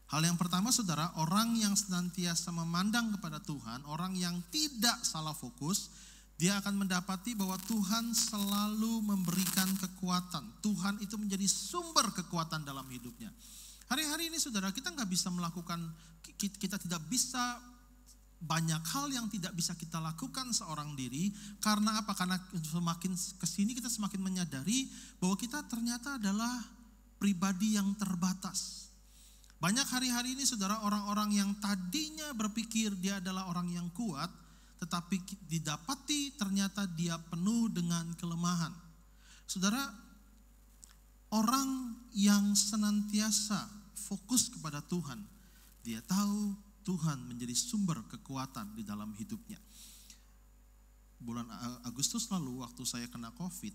Hal yang pertama saudara, orang yang senantiasa memandang kepada Tuhan, orang yang tidak salah fokus, dia akan mendapati bahwa Tuhan selalu memberikan kekuatan. Tuhan itu menjadi sumber kekuatan dalam hidupnya. Hari-hari ini saudara, kita nggak bisa melakukan, kita tidak bisa, banyak hal yang tidak bisa kita lakukan seorang diri. Karena apa? Karena semakin kesini kita semakin menyadari bahwa kita ternyata adalah pribadi yang terbatas. Banyak hari-hari ini saudara, orang-orang yang tadinya berpikir dia adalah orang yang kuat, tetapi didapati ternyata dia penuh dengan kelemahan. Saudara, orang yang senantiasa fokus kepada Tuhan, dia tahu Tuhan menjadi sumber kekuatan di dalam hidupnya. Bulan Agustus lalu waktu saya kena COVID,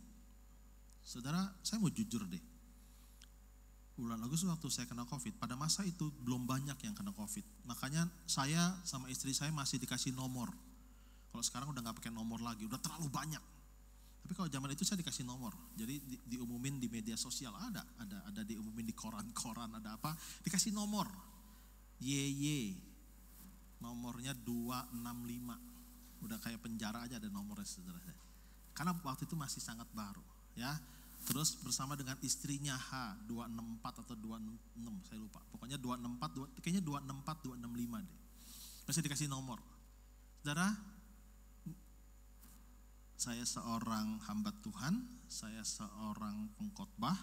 saudara, saya mau jujur deh. Bulan Agustus waktu saya kena COVID, pada masa itu belum banyak yang kena COVID. Makanya saya sama istri saya masih dikasih nomor. Kalau sekarang udah gak pakai nomor lagi, udah terlalu banyak. Tapi kalau zaman itu saya dikasih nomor. Jadi diumumin di media sosial, ada diumumin di koran-koran, ada apa, dikasih nomor. YY, nomornya 265. Udah kayak penjara aja ada nomornya saudara. Karena waktu itu masih sangat baru, ya. Terus bersama dengan istrinya H264 atau 266, saya lupa. Pokoknya 264, kayaknya 264, 265 deh. Masih dikasih nomor. Saudara, saya seorang hamba Tuhan, saya seorang pengkhotbah,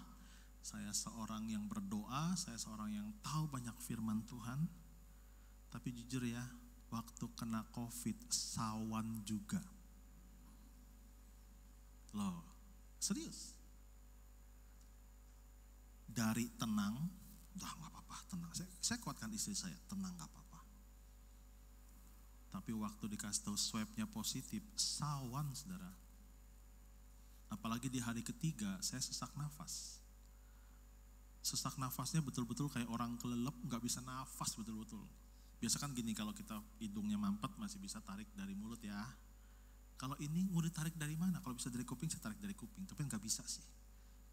saya seorang yang berdoa, saya seorang yang tahu banyak firman Tuhan. Tapi jujur ya, waktu kena COVID, sawan juga. Loh, serius. Dari tenang, udah gak apa-apa, tenang. Saya kuatkan istri saya, tenang gak apa-apa. Tapi waktu dikasih tahu swabnya positif, sawan saudara. Apalagi di hari ketiga, saya sesak nafas. Sesak nafasnya betul-betul kayak orang kelelep, gak bisa nafas betul-betul. Biasa kan gini, kalau kita hidungnya mampet masih bisa tarik dari mulut ya. Kalau ini mau ditarik dari mana? Kalau bisa dari kuping, saya tarik dari kuping. Tapi gak bisa sih.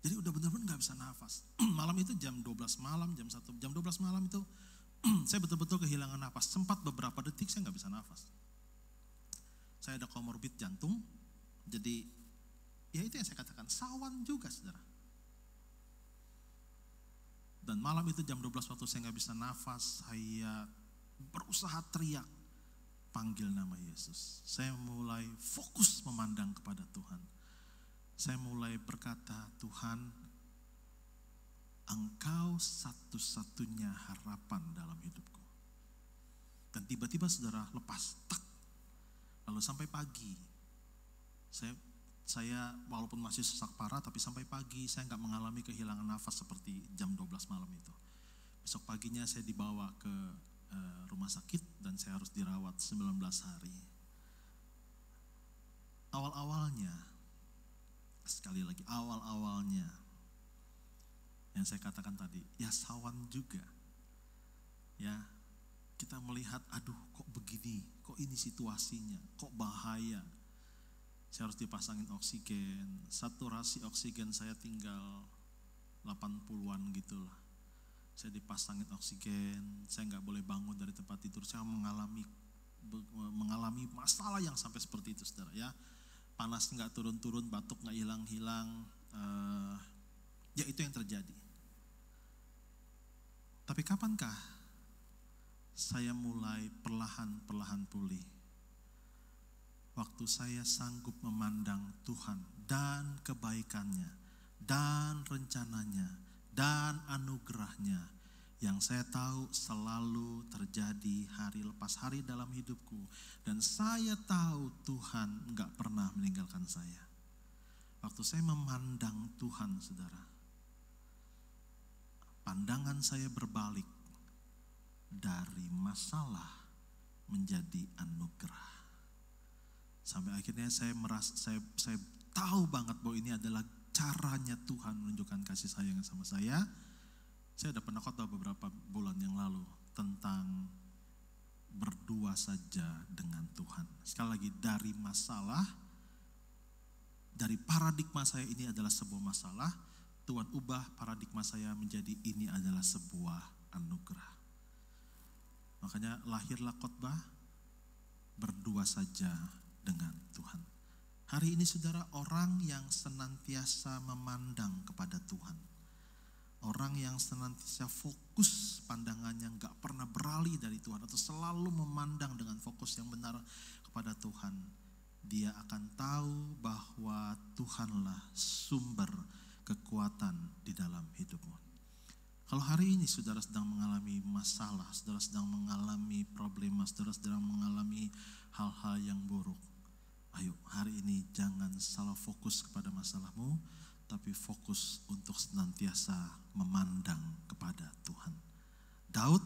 Jadi udah benar-benar gak bisa nafas. Malam itu jam 12 malam, jam 12 malam itu saya betul-betul kehilangan nafas. Sempat beberapa detik saya gak bisa nafas. Saya ada komorbid jantung. Jadi ya itu yang saya katakan, sawan juga saudara. Dan malam itu jam 12 waktu saya gak bisa nafas, saya berusaha teriak, panggil nama Yesus. Saya mulai fokus memandang kepada Tuhan. Saya mulai berkata, Tuhan, Engkau satu-satunya harapan dalam hidupku. Dan tiba-tiba saudara lepas, tak. Lalu sampai pagi, saya walaupun masih sesak parah, tapi sampai pagi saya gak mengalami kehilangan nafas seperti jam 12 malam itu. Besok paginya saya dibawa ke rumah sakit dan saya harus dirawat 19 hari. Awal-awalnya, sekali lagi, awal-awalnya yang saya katakan tadi, ya sawan juga. Ya, kita melihat, aduh kok begini, kok ini situasinya, kok bahaya. Saya harus dipasangin oksigen, saturasi oksigen saya tinggal 80-an gitulah. Saya dipasangin oksigen, saya gak boleh bangun dari tempat tidur, saya mengalami masalah yang sampai seperti itu saudara ya. Panas gak turun-turun, batuk gak hilang-hilang, ya itu yang terjadi. Tapi kapankah saya mulai perlahan-perlahan pulih? Waktu saya sanggup memandang Tuhan dan kebaikannya, dan rencananya, dan anugerahnya, yang saya tahu selalu terjadi hari lepas hari dalam hidupku. Dan saya tahu Tuhan gak pernah meninggalkan saya. Waktu saya memandang Tuhan saudara, pandangan saya berbalik dari masalah menjadi anugerah. Sampai akhirnya saya tahu banget bahwa ini adalah caranya Tuhan menunjukkan kasih sayang sama saya. Saya ada pernah khotbah beberapa bulan yang lalu tentang berdua saja dengan Tuhan. Sekali lagi, dari masalah, dari paradigma saya ini adalah sebuah masalah, Tuhan ubah paradigma saya menjadi ini adalah sebuah anugerah. Makanya lahirlah khotbah berdua saja dengan Tuhan. Hari ini saudara, orang yang senantiasa memandang kepada Tuhan, orang yang senantiasa fokus pandangannya gak pernah beralih dari Tuhan atau selalu memandang dengan fokus yang benar kepada Tuhan, dia akan tahu bahwa Tuhanlah sumber kekuatan di dalam hidupmu. Kalau hari ini saudara sedang mengalami masalah, saudara sedang mengalami problema, saudara sedang mengalami hal-hal yang buruk, ayo hari ini jangan salah fokus kepada masalahmu, tapi fokus untuk senantiasa memandang kepada Tuhan. Daud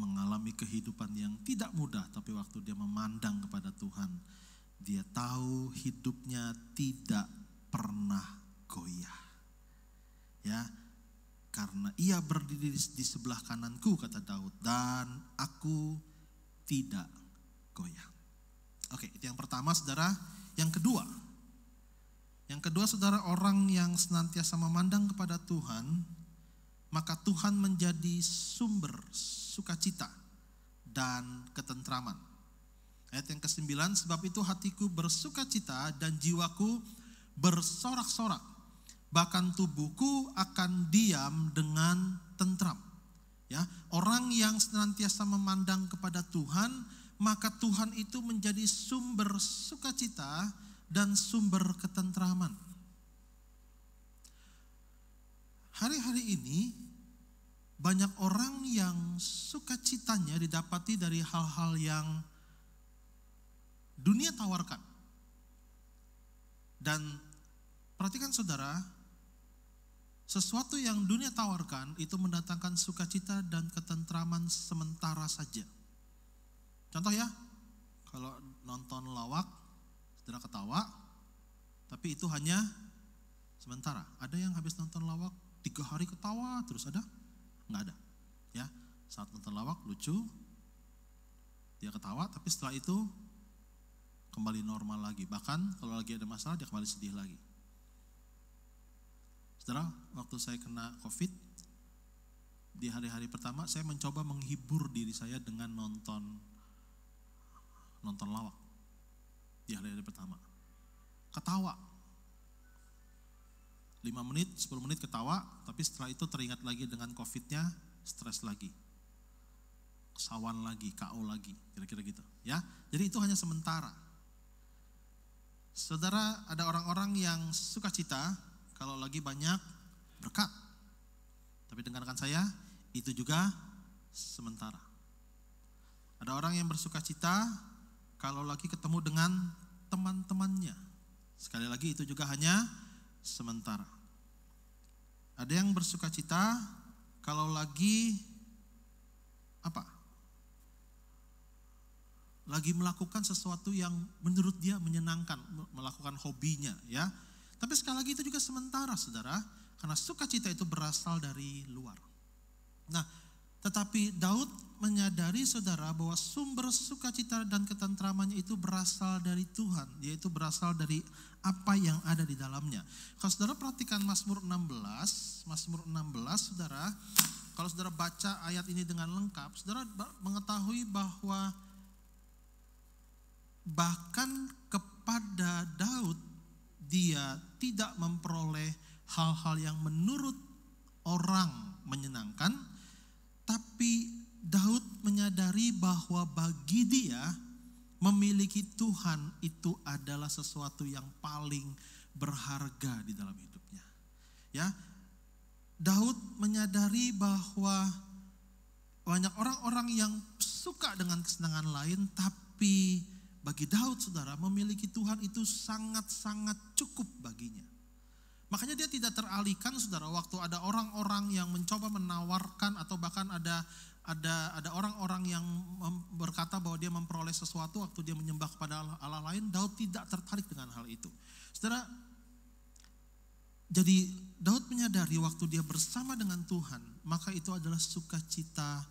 mengalami kehidupan yang tidak mudah, tapi waktu dia memandang kepada Tuhan, dia tahu hidupnya tidak pernah goyah. Ya, karena ia berdiri di sebelah kananku, kata Daud, dan aku tidak goyah. Oke, itu yang pertama saudara. Yang kedua saudara, orang yang senantiasa memandang kepada Tuhan, maka Tuhan menjadi sumber sukacita dan ketentraman. Ayat yang ke-9, sebab itu hatiku bersukacita dan jiwaku bersorak-sorak, bahkan tubuhku akan diam dengan tentram. Ya, orang yang senantiasa memandang kepada Tuhan, maka Tuhan itu menjadi sumber sukacita dan sumber ketentraman. Hari-hari ini banyak orang yang sukacitanya didapati dari hal-hal yang dunia tawarkan. Dan perhatikan saudara, sesuatu yang dunia tawarkan itu mendatangkan sukacita dan ketentraman sementara saja. Contoh ya, kalau nonton lawak, saudara ketawa, tapi itu hanya sementara. Ada yang habis nonton lawak 3 hari ketawa terus, ada? Nggak ada. Ya, saat nonton lawak lucu, dia ketawa, tapi setelah itu kembali normal lagi. Bahkan kalau lagi ada masalah dia kembali sedih lagi. Saudara, waktu saya kena COVID, di hari-hari pertama saya mencoba menghibur diri saya dengan nonton lawak. Di hari-hari pertama ketawa 5 menit, 10 menit ketawa, tapi setelah itu teringat lagi dengan COVID-nya, stres lagi, kesawan lagi, KO lagi, kira-kira gitu ya. Jadi itu hanya sementara. Saudara, ada orang-orang yang sukacita kalau lagi banyak berkat, tapi dengarkan saya, itu juga sementara. Ada orang yang bersukacita kalau lagi ketemu dengan teman-temannya, sekali lagi itu juga hanya sementara. Ada yang bersukacita kalau lagi lagi melakukan sesuatu yang menurut dia menyenangkan, melakukan hobinya ya. Tapi sekali lagi itu juga sementara saudara, karena sukacita itu berasal dari luar. Nah, tetapi Daud menyadari saudara bahwa sumber sukacita dan ketentramannya itu berasal dari Tuhan, yaitu berasal dari apa yang ada di dalamnya. Kalau saudara perhatikan Mazmur 16 saudara, kalau saudara baca ayat ini dengan lengkap, saudara mengetahui bahwa bahkan kepada Daud, dia tidak memperoleh hal-hal yang menurut orang menyenangkan, tapi Daud menyadari bahwa bagi dia memiliki Tuhan itu adalah sesuatu yang paling berharga di dalam hidupnya. Ya, Daud menyadari bahwa banyak orang-orang yang suka dengan kesenangan lain, tapi bagi Daud saudara, memiliki Tuhan itu sangat-sangat cukup baginya. Makanya dia tidak teralihkan saudara, waktu ada orang-orang yang mencoba menawarkan atau bahkan ada orang-orang yang berkata bahwa dia memperoleh sesuatu waktu dia menyembah kepada Allah lain, Daud tidak tertarik dengan hal itu. Saudara, Jadi Daud menyadari waktu dia bersama dengan Tuhan, maka itu adalah sukacita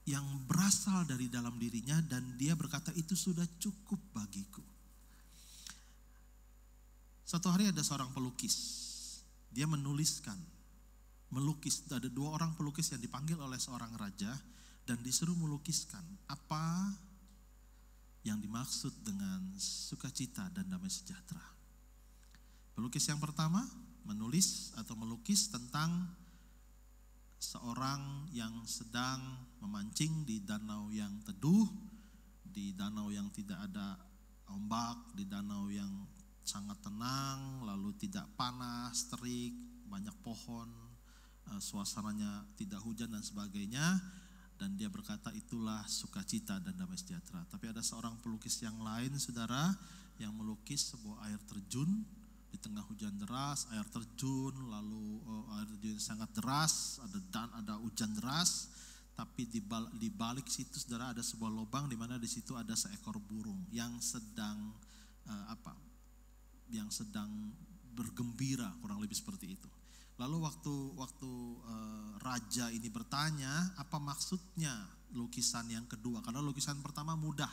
yang berasal dari dalam dirinya, dan dia berkata itu sudah cukup bagiku. Suatu hari ada seorang pelukis, dia melukis. Ada 2 orang pelukis yang dipanggil oleh seorang raja dan disuruh melukiskan apa yang dimaksud dengan sukacita dan damai sejahtera. Pelukis yang pertama melukis tentang seorang yang sedang memancing di danau yang teduh, di danau yang tidak ada ombak, di danau yang sangat tenang, lalu tidak panas, terik, banyak pohon, suasananya tidak hujan dan sebagainya. Dan dia berkata itulah sukacita dan damai sejahtera. Tapi ada seorang pelukis yang lain, saudara, yang melukis sebuah air terjun di tengah hujan deras, air terjun, lalu air terjun sangat deras, ada hujan deras, tapi di balik situ, saudara, ada sebuah lubang di mana di situ ada seekor burung yang sedang bergembira, kurang lebih seperti itu. Lalu waktu raja ini bertanya apa maksudnya lukisan yang kedua, karena lukisan pertama mudah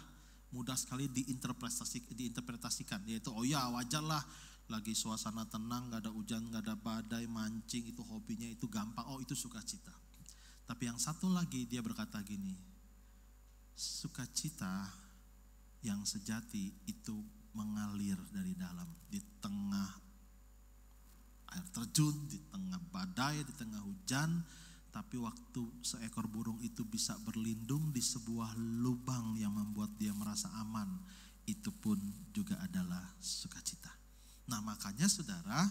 sekali diinterpretasikan, yaitu wajarlah lagi suasana tenang, gak ada hujan, gak ada badai, mancing itu hobinya, itu gampang, itu sukacita. Tapi yang satu lagi dia berkata gini, sukacita yang sejati itu mengalir dari dalam, di tengah air terjun, di tengah badai, di tengah hujan, tapi waktu seekor burung itu bisa berlindung di sebuah lubang yang membuat dia merasa aman, itu pun juga adalah sukacita. Nah, makanya saudara,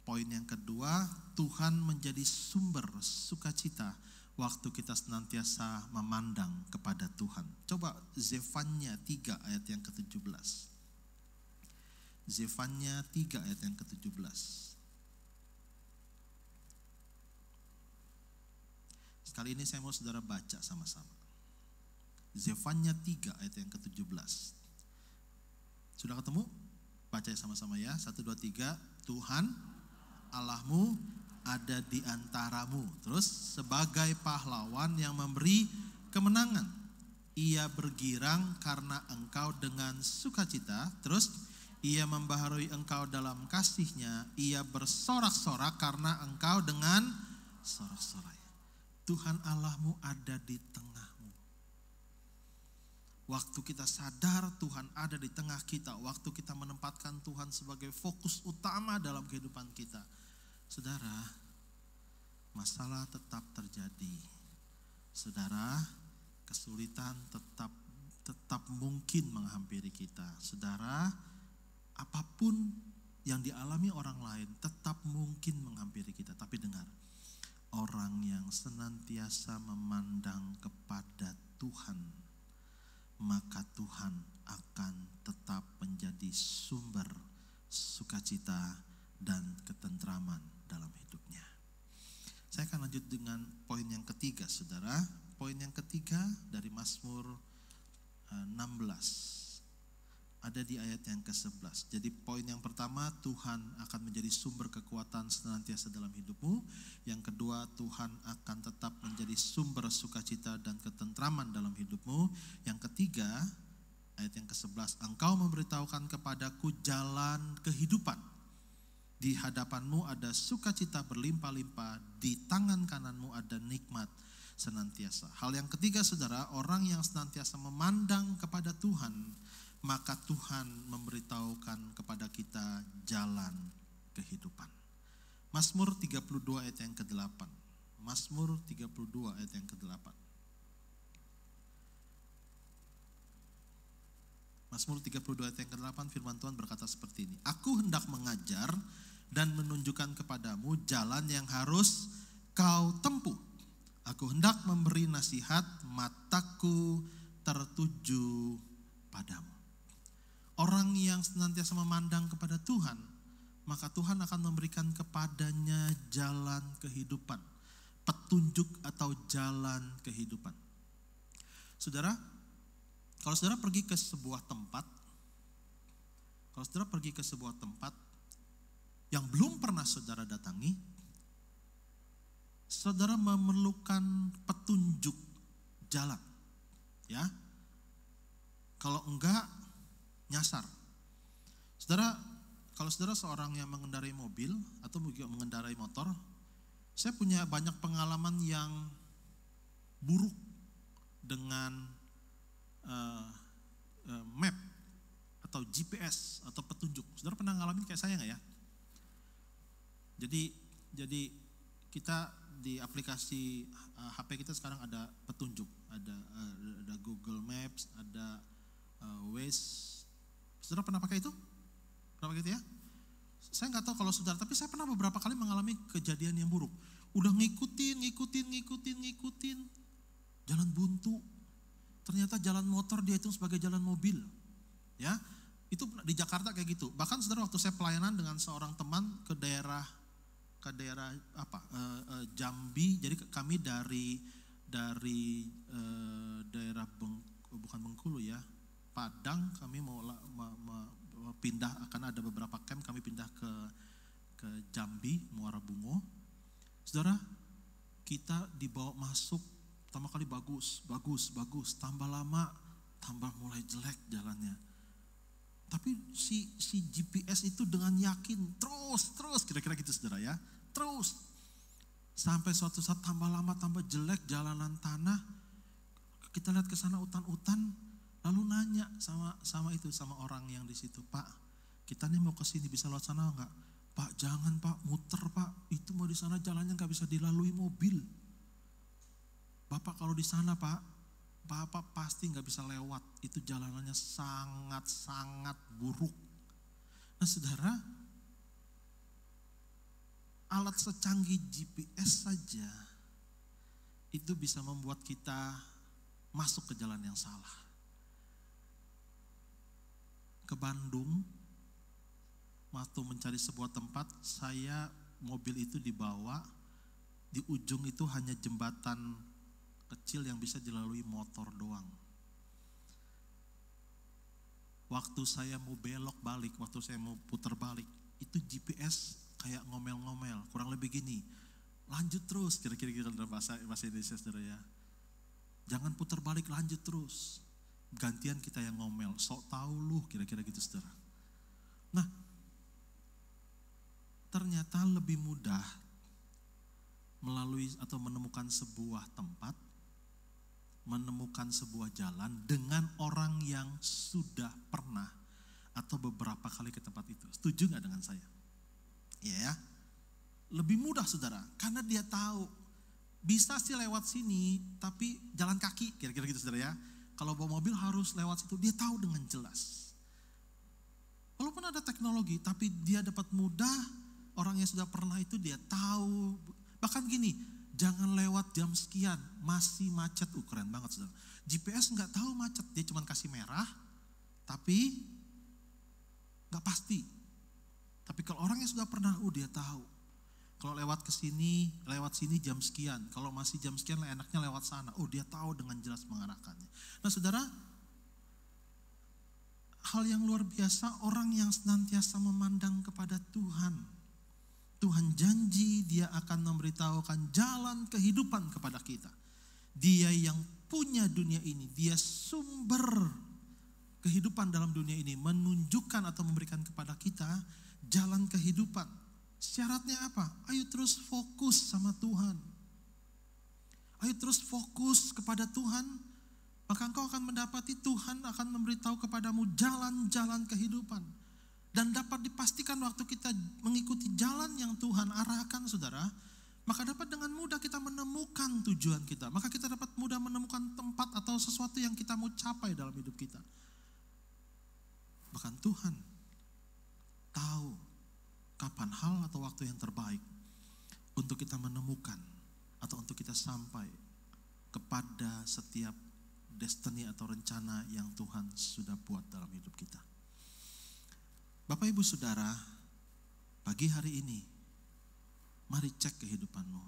poin yang kedua, Tuhan menjadi sumber sukacita waktu kita senantiasa memandang kepada Tuhan. Coba Zefanya 3 ayat yang ke-17. Zefanya 3 ayat yang ke-17. Kali ini saya mau saudara baca sama-sama. Zefanya 3 ayat yang ke-17. Sudah ketemu? Baca sama-sama ya. 1, 2, 3. Tuhan Allahmu ada di antaramu. Terus sebagai pahlawan yang memberi kemenangan. Ia bergirang karena engkau dengan sukacita. Terus ia membaharui engkau dalam kasihnya. Ia bersorak-sorak karena engkau dengan sorak-sorai. Tuhan Allahmu ada di tengahmu. Waktu kita sadar Tuhan ada di tengah kita, waktu kita menempatkan Tuhan sebagai fokus utama dalam kehidupan kita, saudara, masalah tetap terjadi. Saudara, kesulitan tetap mungkin menghampiri kita. Saudara, apapun yang dialami orang lain tetap mungkin menghampiri kita. Tapi dengar, orang yang senantiasa memandang kepada Tuhan, maka Tuhan akan tetap menjadi sumber sukacita dan ketentraman dalam hidupnya. Saya akan lanjut dengan poin yang ketiga, saudara. Poin yang ketiga dari Mazmur 16. Ada di ayat yang ke-11. Jadi poin yang pertama, Tuhan akan menjadi sumber kekuatan senantiasa dalam hidupmu. Yang kedua, Tuhan akan tetap menjadi sumber sukacita dan ketentraman dalam hidupmu. Yang ketiga, ayat yang ke-11, engkau memberitahukan kepadaku jalan kehidupan. Di hadapanmu ada sukacita berlimpah-limpah, di tangan kananmu ada nikmat senantiasa. Hal yang ketiga, saudara, orang yang senantiasa memandang kepada Tuhan, maka Tuhan memberitahukan kepada kita jalan kehidupan. Mazmur 32 ayat yang ke-8. Mazmur 32 ayat yang ke-8. Mazmur 32 ayat yang ke-8, firman Tuhan berkata seperti ini. Aku hendak mengajar dan menunjukkan kepadamu jalan yang harus kau tempuh. Aku hendak memberi nasihat, mataku tertuju padamu. Orang yang senantiasa memandang kepada Tuhan, maka Tuhan akan memberikan kepadanya jalan kehidupan, petunjuk atau jalan kehidupan. Saudara, kalau saudara pergi ke sebuah tempat, yang belum pernah saudara datangi, saudara memerlukan petunjuk jalan. Ya. Kalau enggak, nyasar. Saudara, kalau saudara seorang yang mengendarai mobil atau juga mengendarai motor, saya punya banyak pengalaman yang buruk dengan map atau GPS atau petunjuk. Saudara pernah ngalamin kayak saya nggak ya? Jadi kita di aplikasi HP kita sekarang ada petunjuk, ada Google Maps, ada Waze. Saudara pernah pakai itu? Pernah pakai itu ya? Saya nggak tahu kalau saudara, tapi saya pernah beberapa kali mengalami kejadian yang buruk. Udah ngikutin, jalan buntu. Ternyata jalan motor dia itu sebagai jalan mobil. Ya, itu di Jakarta kayak gitu. Bahkan saudara, waktu saya pelayanan dengan seorang teman ke daerah Jambi. Jadi kami dari daerah bukan Bengkulu ya, Padang, kami mau pindah, akan ada beberapa camp, kami pindah ke Jambi, Muara Bungo. Saudara, kita dibawa masuk, pertama kali bagus, tambah lama tambah mulai jelek jalannya. Tapi si GPS itu dengan yakin terus kira-kira gitu saudara ya, terus sampai suatu saat tambah lama tambah jelek jalanan tanah. Kita lihat ke sana hutan-hutan, lalu nanya sama orang yang di situ, Pak, kita nih mau ke sini, bisa lewat sana enggak? Pak, jangan Pak, muter Pak, itu mau di sana jalannya nggak bisa dilalui mobil. Bapak kalau di sana Pak, Bapak pasti nggak bisa lewat, itu jalanannya sangat buruk. Nah saudara, alat secanggih GPS saja itu bisa membuat kita masuk ke jalan yang salah. Ke Bandung, waktu mencari sebuah tempat, mobil itu dibawa, di ujung itu hanya jembatan kecil yang bisa dilalui motor doang. Waktu saya mau belok balik, waktu saya mau putar balik, itu GPS kayak ngomel-ngomel, kurang lebih gini, lanjut terus, kira-kira gitu dalam bahasa Indonesia saudara ya. Jangan putar balik, lanjut terus. Gantian kita yang ngomel, sok tahu lu, kira-kira gitu saudara. Nah, ternyata lebih mudah melalui atau menemukan sebuah tempat, menemukan sebuah jalan dengan orang yang sudah pernah atau beberapa kali ke tempat itu. Setuju gak dengan saya? Iya ya, lebih mudah saudara, karena dia tahu bisa sih lewat sini, tapi jalan kaki, kira-kira gitu saudara ya. Kalau bawa mobil harus lewat situ, dia tahu dengan jelas. Walaupun ada teknologi, tapi dia dapat mudah, orang yang sudah pernah itu dia tahu. Bahkan gini, jangan lewat jam sekian, masih macet, keren banget saudara. GPS nggak tahu macet, dia cuma kasih merah, tapi nggak pasti. Tapi kalau orang yang sudah pernah, dia tahu. Kalau lewat ke sini, lewat sini jam sekian. Kalau masih jam sekian, enaknya lewat sana. Dia tahu dengan jelas mengarahkannya. Nah saudara, hal yang luar biasa, orang yang senantiasa memandang kepada Tuhan. Tuhan janji dia akan memberitahukan jalan kehidupan kepada kita. Dia yang punya dunia ini, dia sumber kehidupan dalam dunia ini, menunjukkan atau memberikan kepada kita jalan kehidupan. Syaratnya apa? Ayo terus fokus sama Tuhan. Ayo terus fokus kepada Tuhan, maka engkau akan mendapati Tuhan akan memberitahu kepadamu jalan-jalan kehidupan. Dan dapat dipastikan waktu kita mengikuti jalan yang Tuhan arahkan saudara, maka dapat dengan mudah kita menemukan tujuan kita. Maka kita dapat mudah menemukan tempat atau sesuatu yang kita mau capai dalam hidup kita. Bahkan Tuhan tahu kapan hal atau waktu yang terbaik untuk kita menemukan atau untuk kita sampai kepada setiap destiny atau rencana yang Tuhan sudah buat dalam hidup kita. Bapak Ibu Saudara, pagi hari ini mari cek kehidupanmu.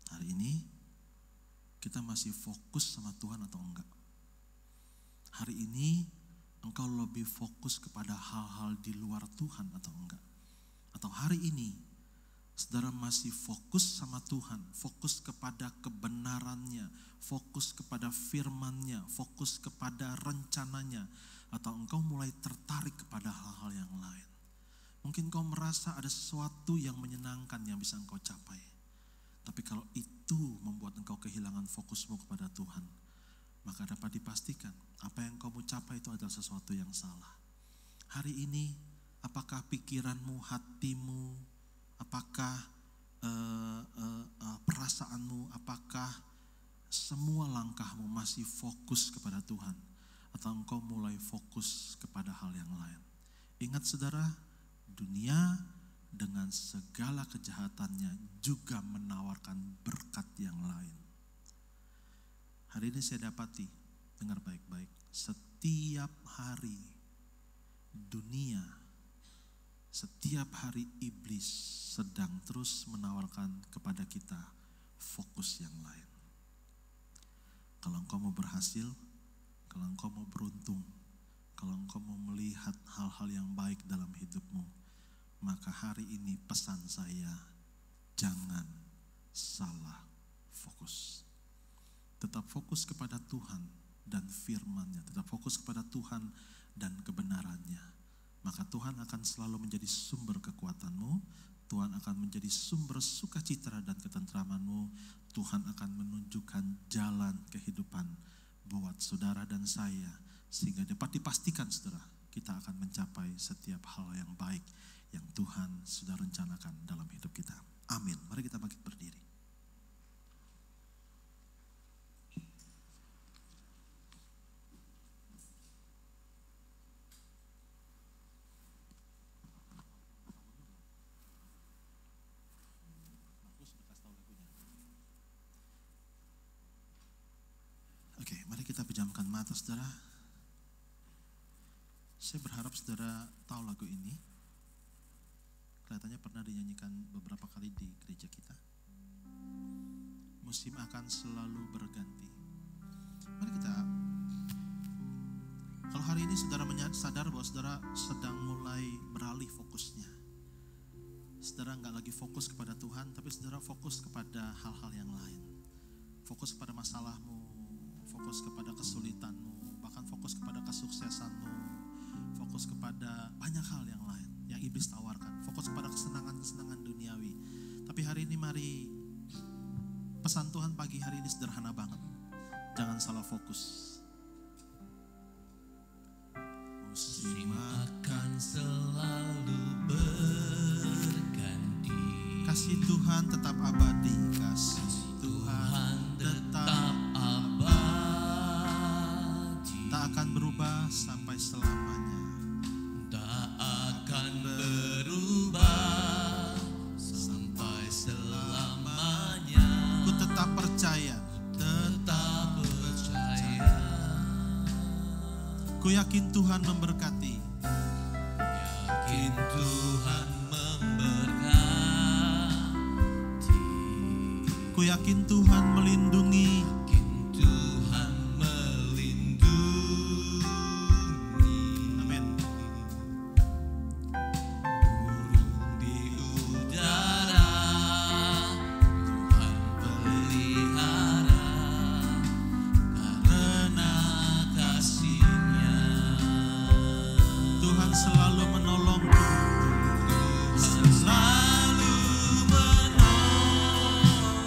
Hari ini kita masih fokus sama Tuhan atau enggak? Hari ini engkau lebih fokus kepada hal-hal di luar Tuhan atau enggak? atau hari ini saudara masih fokus sama Tuhan, fokus kepada kebenarannya, fokus kepada firman-Nya, fokus kepada rencananya, atau engkau mulai tertarik kepada hal-hal yang lain. Mungkin kau merasa ada sesuatu yang menyenangkan yang bisa engkau capai. Tapi kalau itu membuat engkau kehilangan fokusmu kepada Tuhan, maka dapat dipastikan apa yang kau mau capai itu adalah sesuatu yang salah. Hari ini, apakah pikiranmu, hatimu, apakah perasaanmu, apakah semua langkahmu masih fokus kepada Tuhan, atau engkau mulai fokus kepada hal yang lain? Ingat saudara, dunia dengan segala kejahatannya juga menawarkan berkat yang lain. Hari ini saya dapati, dengar baik-baik, setiap hari dunia, setiap hari iblis sedang terus menawarkan kepada kita fokus yang lain. Kalau engkau mau berhasil, kalau engkau mau beruntung, kalau engkau mau melihat hal-hal yang baik dalam hidupmu, maka hari ini pesan saya, jangan salah fokus. Tetap fokus kepada Tuhan dan firman-Nya, tetap fokus kepada Tuhan dan kebenarannya. Maka Tuhan akan selalu menjadi sumber kekuatanmu, Tuhan akan menjadi sumber sukacita dan ketentramanmu, Tuhan akan menunjukkan jalan kehidupan buat saudara dan saya, sehingga dapat dipastikan saudara, kita akan mencapai setiap hal yang baik yang Tuhan sudah rencanakan dalam hidup kita. Amin. Mari kita bangkit berdiri. Oke, mari kita pejamkan mata saudara. Saya berharap saudara tahu lagu ini. Kelihatannya pernah dinyanyikan beberapa kali di gereja kita. Musim akan selalu berganti. Mari kita, kalau hari ini saudara sadar bahwa saudara sedang mulai beralih fokusnya. Saudara nggak lagi fokus kepada Tuhan, tapi saudara fokus kepada hal-hal yang lain. Fokus kepada masalahmu, fokus kepada kesulitanmu, bahkan fokus kepada kesuksesanmu, fokus kepada banyak hal yang lain yang iblis tawarkan, fokus pada kesenangan-kesenangan duniawi. Tapi hari ini mari, pesan Tuhan pagi hari ini sederhana banget. Jangan salah fokus. Musim akan selalu berganti. Kasih Tuhan tetap abadi, kasih Tuhan tetap abadi. Tak akan berubah sampai selamanya. Tak akan berubah sampai selamanya. Ku tetap percaya, Tetap percaya. ku yakin Tuhan memberkati. Yakin Tuhan memberkati. Ku yakin Tuhan melindungi. Yakin Tuhan melindungi. Amin. Burung di udara Tuhan pelihara karena kasih-Nya. Tuhan selalu menolongku. Selalu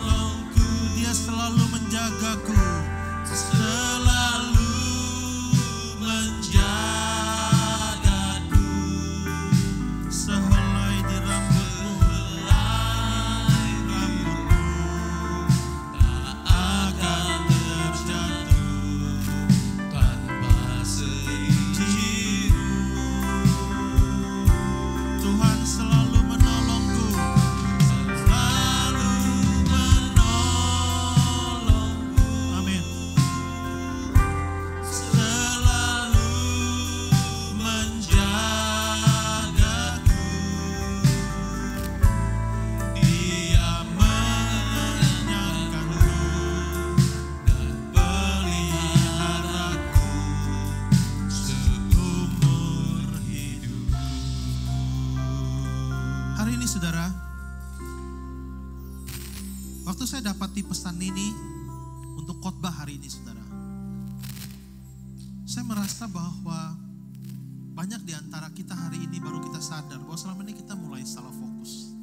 Menolongku, Dia selalu menjagaku. Selalu menjagaku. Sehelai di rambutmu, tak akan terjatuh tanpa seizin. Tuhan selalu menolongku. Selalu menolongku. Amin. menempati pesan ini untuk khotbah hari ini, saudara, saya merasa bahwa banyak di antara kita hari ini baru kita sadar bahwa selama ini kita mulai salah fokus.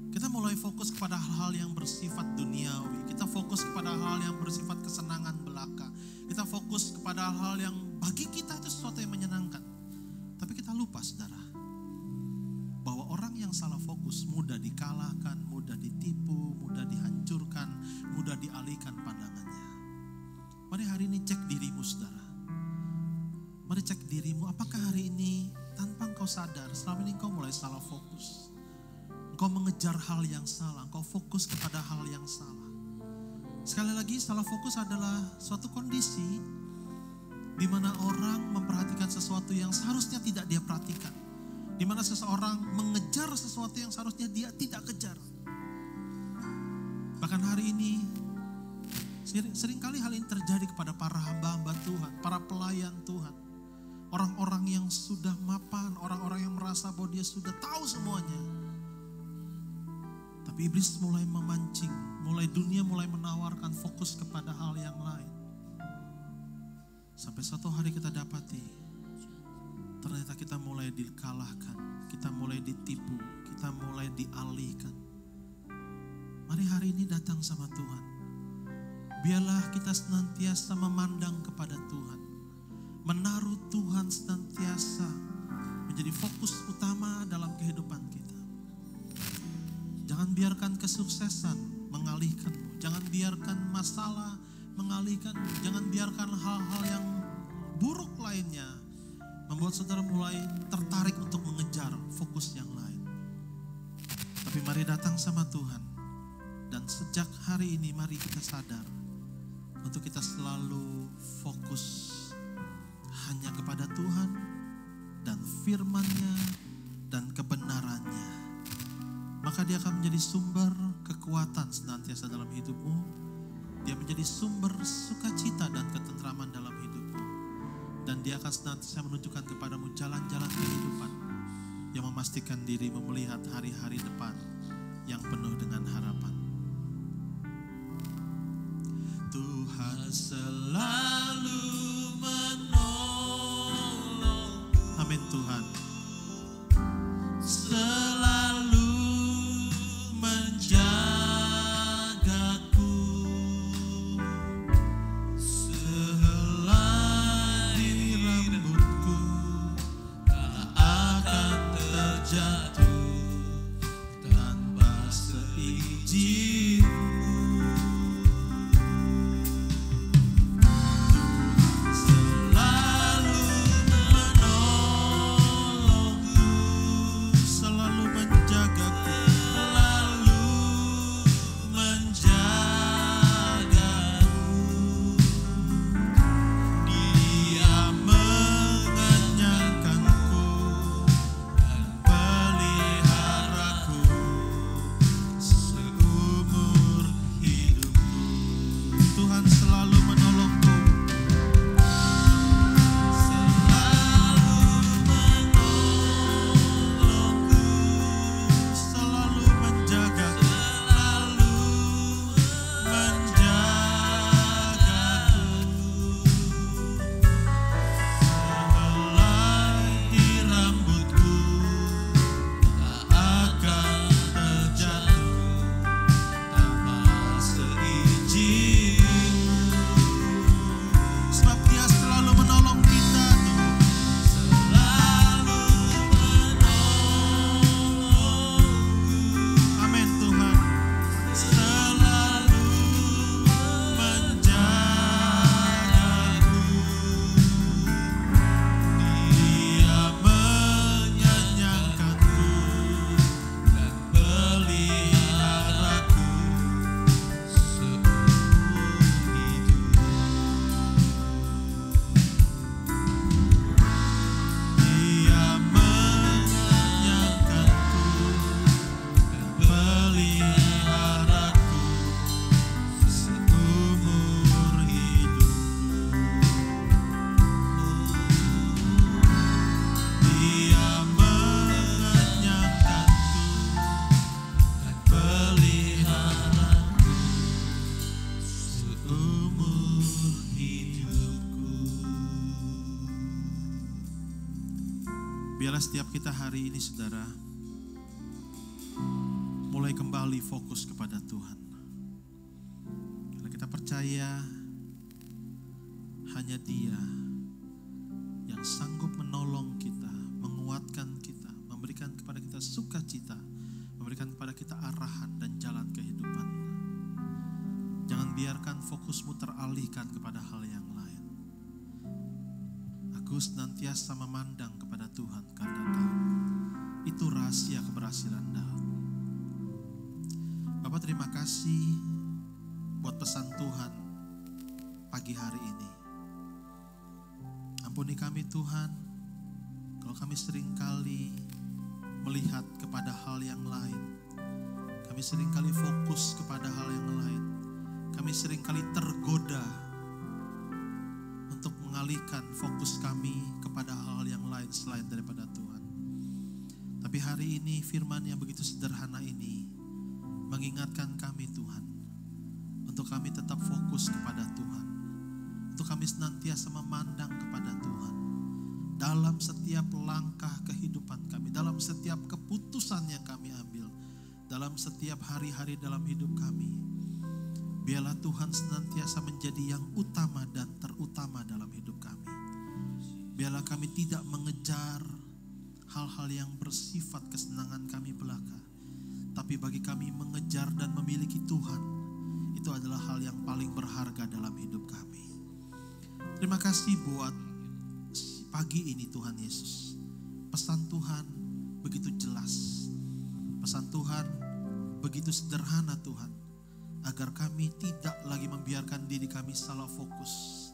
Kita mulai fokus kepada hal-hal yang bersifat duniawi. Kita fokus kepada hal yang bersifat kesenangan belaka. Kita fokus kepada hal yang bagi kita itu sesuatu yang menyenangkan. Tapi kita lupa, saudara, bahwa orang yang salah fokus mudah dikalahkan, mudah ditipu, mudah dihancurkan, mudah dialihkan pandangannya. Mari hari ini cek dirimu, saudara. Mari cek dirimu, apakah hari ini tanpa engkau sadar selama ini engkau mulai salah fokus. Engkau mengejar hal yang salah, engkau fokus kepada hal yang salah. Sekali lagi, salah fokus adalah suatu kondisi di mana orang memperhatikan sesuatu yang seharusnya tidak dia perhatikan. Di mana seseorang mengejar sesuatu yang seharusnya dia tidak kejar. Bahkan hari ini, seringkali hal ini terjadi kepada para hamba-hamba Tuhan, para pelayan Tuhan. Orang-orang yang sudah mapan, orang-orang yang merasa bahwa dia sudah tahu semuanya. Tapi iblis mulai memancing, dunia mulai menawarkan fokus kepada hal yang lain. Sampai suatu hari kita dapati, ternyata kita mulai dikalahkan, kita mulai ditipu, kita mulai dialihkan. Mari hari ini datang sama Tuhan. Biarlah kita senantiasa memandang kepada Tuhan. Menaruh Tuhan senantiasa menjadi fokus utama dalam kehidupan kita. Jangan biarkan kesuksesan mengalihkanmu. Jangan biarkan masalah mengalihkanmu. Jangan biarkan hal-hal yang buruk lainnya membuat saudara mulai tertarik untuk mengejar fokus yang lain. Tapi mari datang sama Tuhan. Dan sejak hari ini mari kita sadar untuk kita selalu fokus hanya kepada Tuhan dan firman-Nya dan kebenaran-Nya. Maka dia akan menjadi sumber kekuatan senantiasa dalam hidupmu. Dia menjadi sumber sukacita dan ketentraman dalam hidupmu. Dan dia akan senantiasa menunjukkan kepadamu jalan-jalan kehidupan yang memastikan dirimu melihat hari-hari depan yang penuh dengan harapan. Tuhan selalu menolong. Amin Tuhan. Selalu menjagaku. Sehelai rambutku tak akan terjatuh tanpa seizin. Biarlah setiap kita hari ini saudara mulai kembali fokus kepada Tuhan. Karena kita percaya hanya Dia yang sanggup menolong kita, menguatkan kita, memberikan kepada kita sukacita, memberikan kepada kita arahan dan jalan kehidupan. Jangan biarkan fokusmu teralihkan kepada hal yang lain. Aku senantiasa memandang kepada Tuhan karena tahu itu rahasia keberhasilan Daud. Bapak terima kasih buat pesan Tuhan pagi hari ini. Ampuni kami Tuhan, kalau kami seringkali melihat kepada hal yang lain. Kami seringkali fokus kepada hal yang lain. Kami seringkali tergoda untuk mengalihkan fokus kami kepada hal yang lain selain daripada Tuhan. Tapi hari ini firman yang begitu sederhana ini mengingatkan kami Tuhan, untuk kami tetap fokus kepada Tuhan, untuk kami senantiasa memandang kepada Tuhan dalam setiap langkah kehidupan kami, dalam setiap keputusan yang kami ambil, dalam setiap hari-hari dalam hidup kami. Biarlah Tuhan senantiasa menjadi yang utama dan terutama dalam hidup kami. Biarlah kami tidak mengejar hal-hal yang bersifat kesenangan kami belaka, tapi bagi kami mengejar dan memiliki Tuhan, itu adalah hal yang paling berharga dalam hidup kami. Terima kasih buat pagi ini Tuhan Yesus. Pesan Tuhan begitu jelas. Pesan Tuhan begitu sederhana Tuhan, agar kami tidak lagi membiarkan diri kami salah fokus.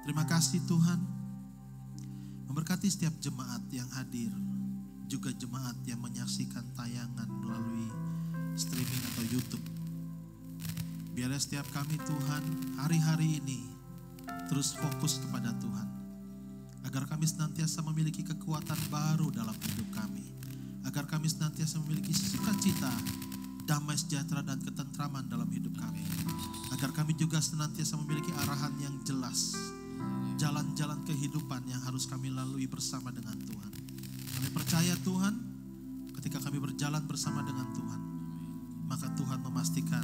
Terima kasih Tuhan, memberkati setiap jemaat yang hadir, juga jemaat yang menyaksikan tayangan melalui streaming atau YouTube. Biarlah setiap kami Tuhan hari-hari ini terus fokus kepada Tuhan, agar kami senantiasa memiliki kekuatan baru dalam hidup kami, agar kami senantiasa memiliki sukacita, damai sejahtera dan ketentraman dalam hidup kami, agar kami juga senantiasa memiliki arahan yang jelas, jalan-jalan kehidupan yang harus kami lalui bersama dengan Tuhan. Kami percaya Tuhan, ketika kami berjalan bersama dengan Tuhan, maka Tuhan memastikan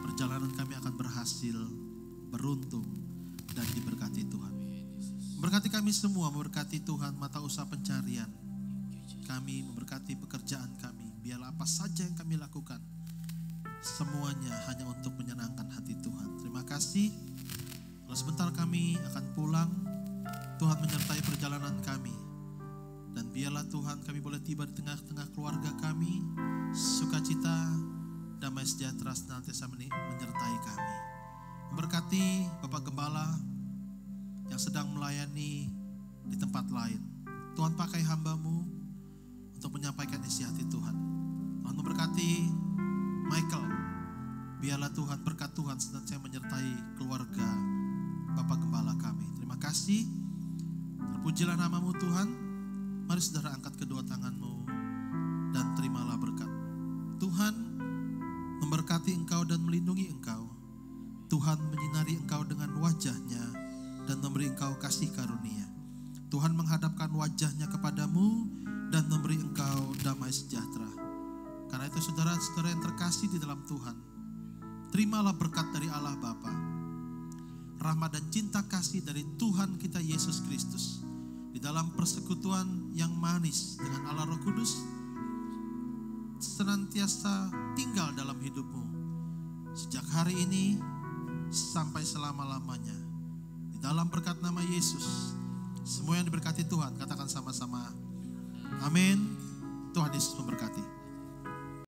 perjalanan kami akan berhasil, beruntung, dan diberkati Tuhan. Memberkati kami semua, memberkati Tuhan mata usaha pencarian kami, memberkati pekerjaan kami. Biarlah apa saja yang kami lakukan, semuanya hanya untuk menyenangkan hati Tuhan. Terima kasih. Kalau sebentar kami akan pulang, Tuhan menyertai perjalanan kami. Dan biarlah Tuhan kami boleh tiba di tengah-tengah keluarga kami, sukacita, damai sejahtera senantiasa menyertai kami. Memberkati Bapak Gembala yang sedang melayani di tempat lain. Tuhan pakai hamba-Mu untuk menyampaikan isi hati Tuhan. Tuhan memberkati Michael. Biarlah Tuhan, berkat Tuhan senantiasa menyertai keluarga Bapak Gembala kami. Terima kasih. Terpujilah nama-Mu Tuhan. Mari saudara angkat kedua tangan-Mu dan terimalah berkat. Tuhan memberkati engkau dan melindungi engkau. Tuhan menyinari engkau dengan wajah-Nya dan memberi engkau kasih karunia. Tuhan menghadapkan wajah-Nya kepadamu dan memberi engkau damai sejahtera. Karena itu saudara-saudara yang terkasih di dalam Tuhan, terimalah berkat dari Allah Bapa, rahmat dan cinta kasih dari Tuhan kita Yesus Kristus, di dalam persekutuan yang manis dengan Allah Roh Kudus, senantiasa tinggal dalam hidupmu, sejak hari ini sampai selama-lamanya. Di dalam berkat nama Yesus, semua yang diberkati Tuhan, katakan sama-sama, amin. Tuhan Yesus memberkati.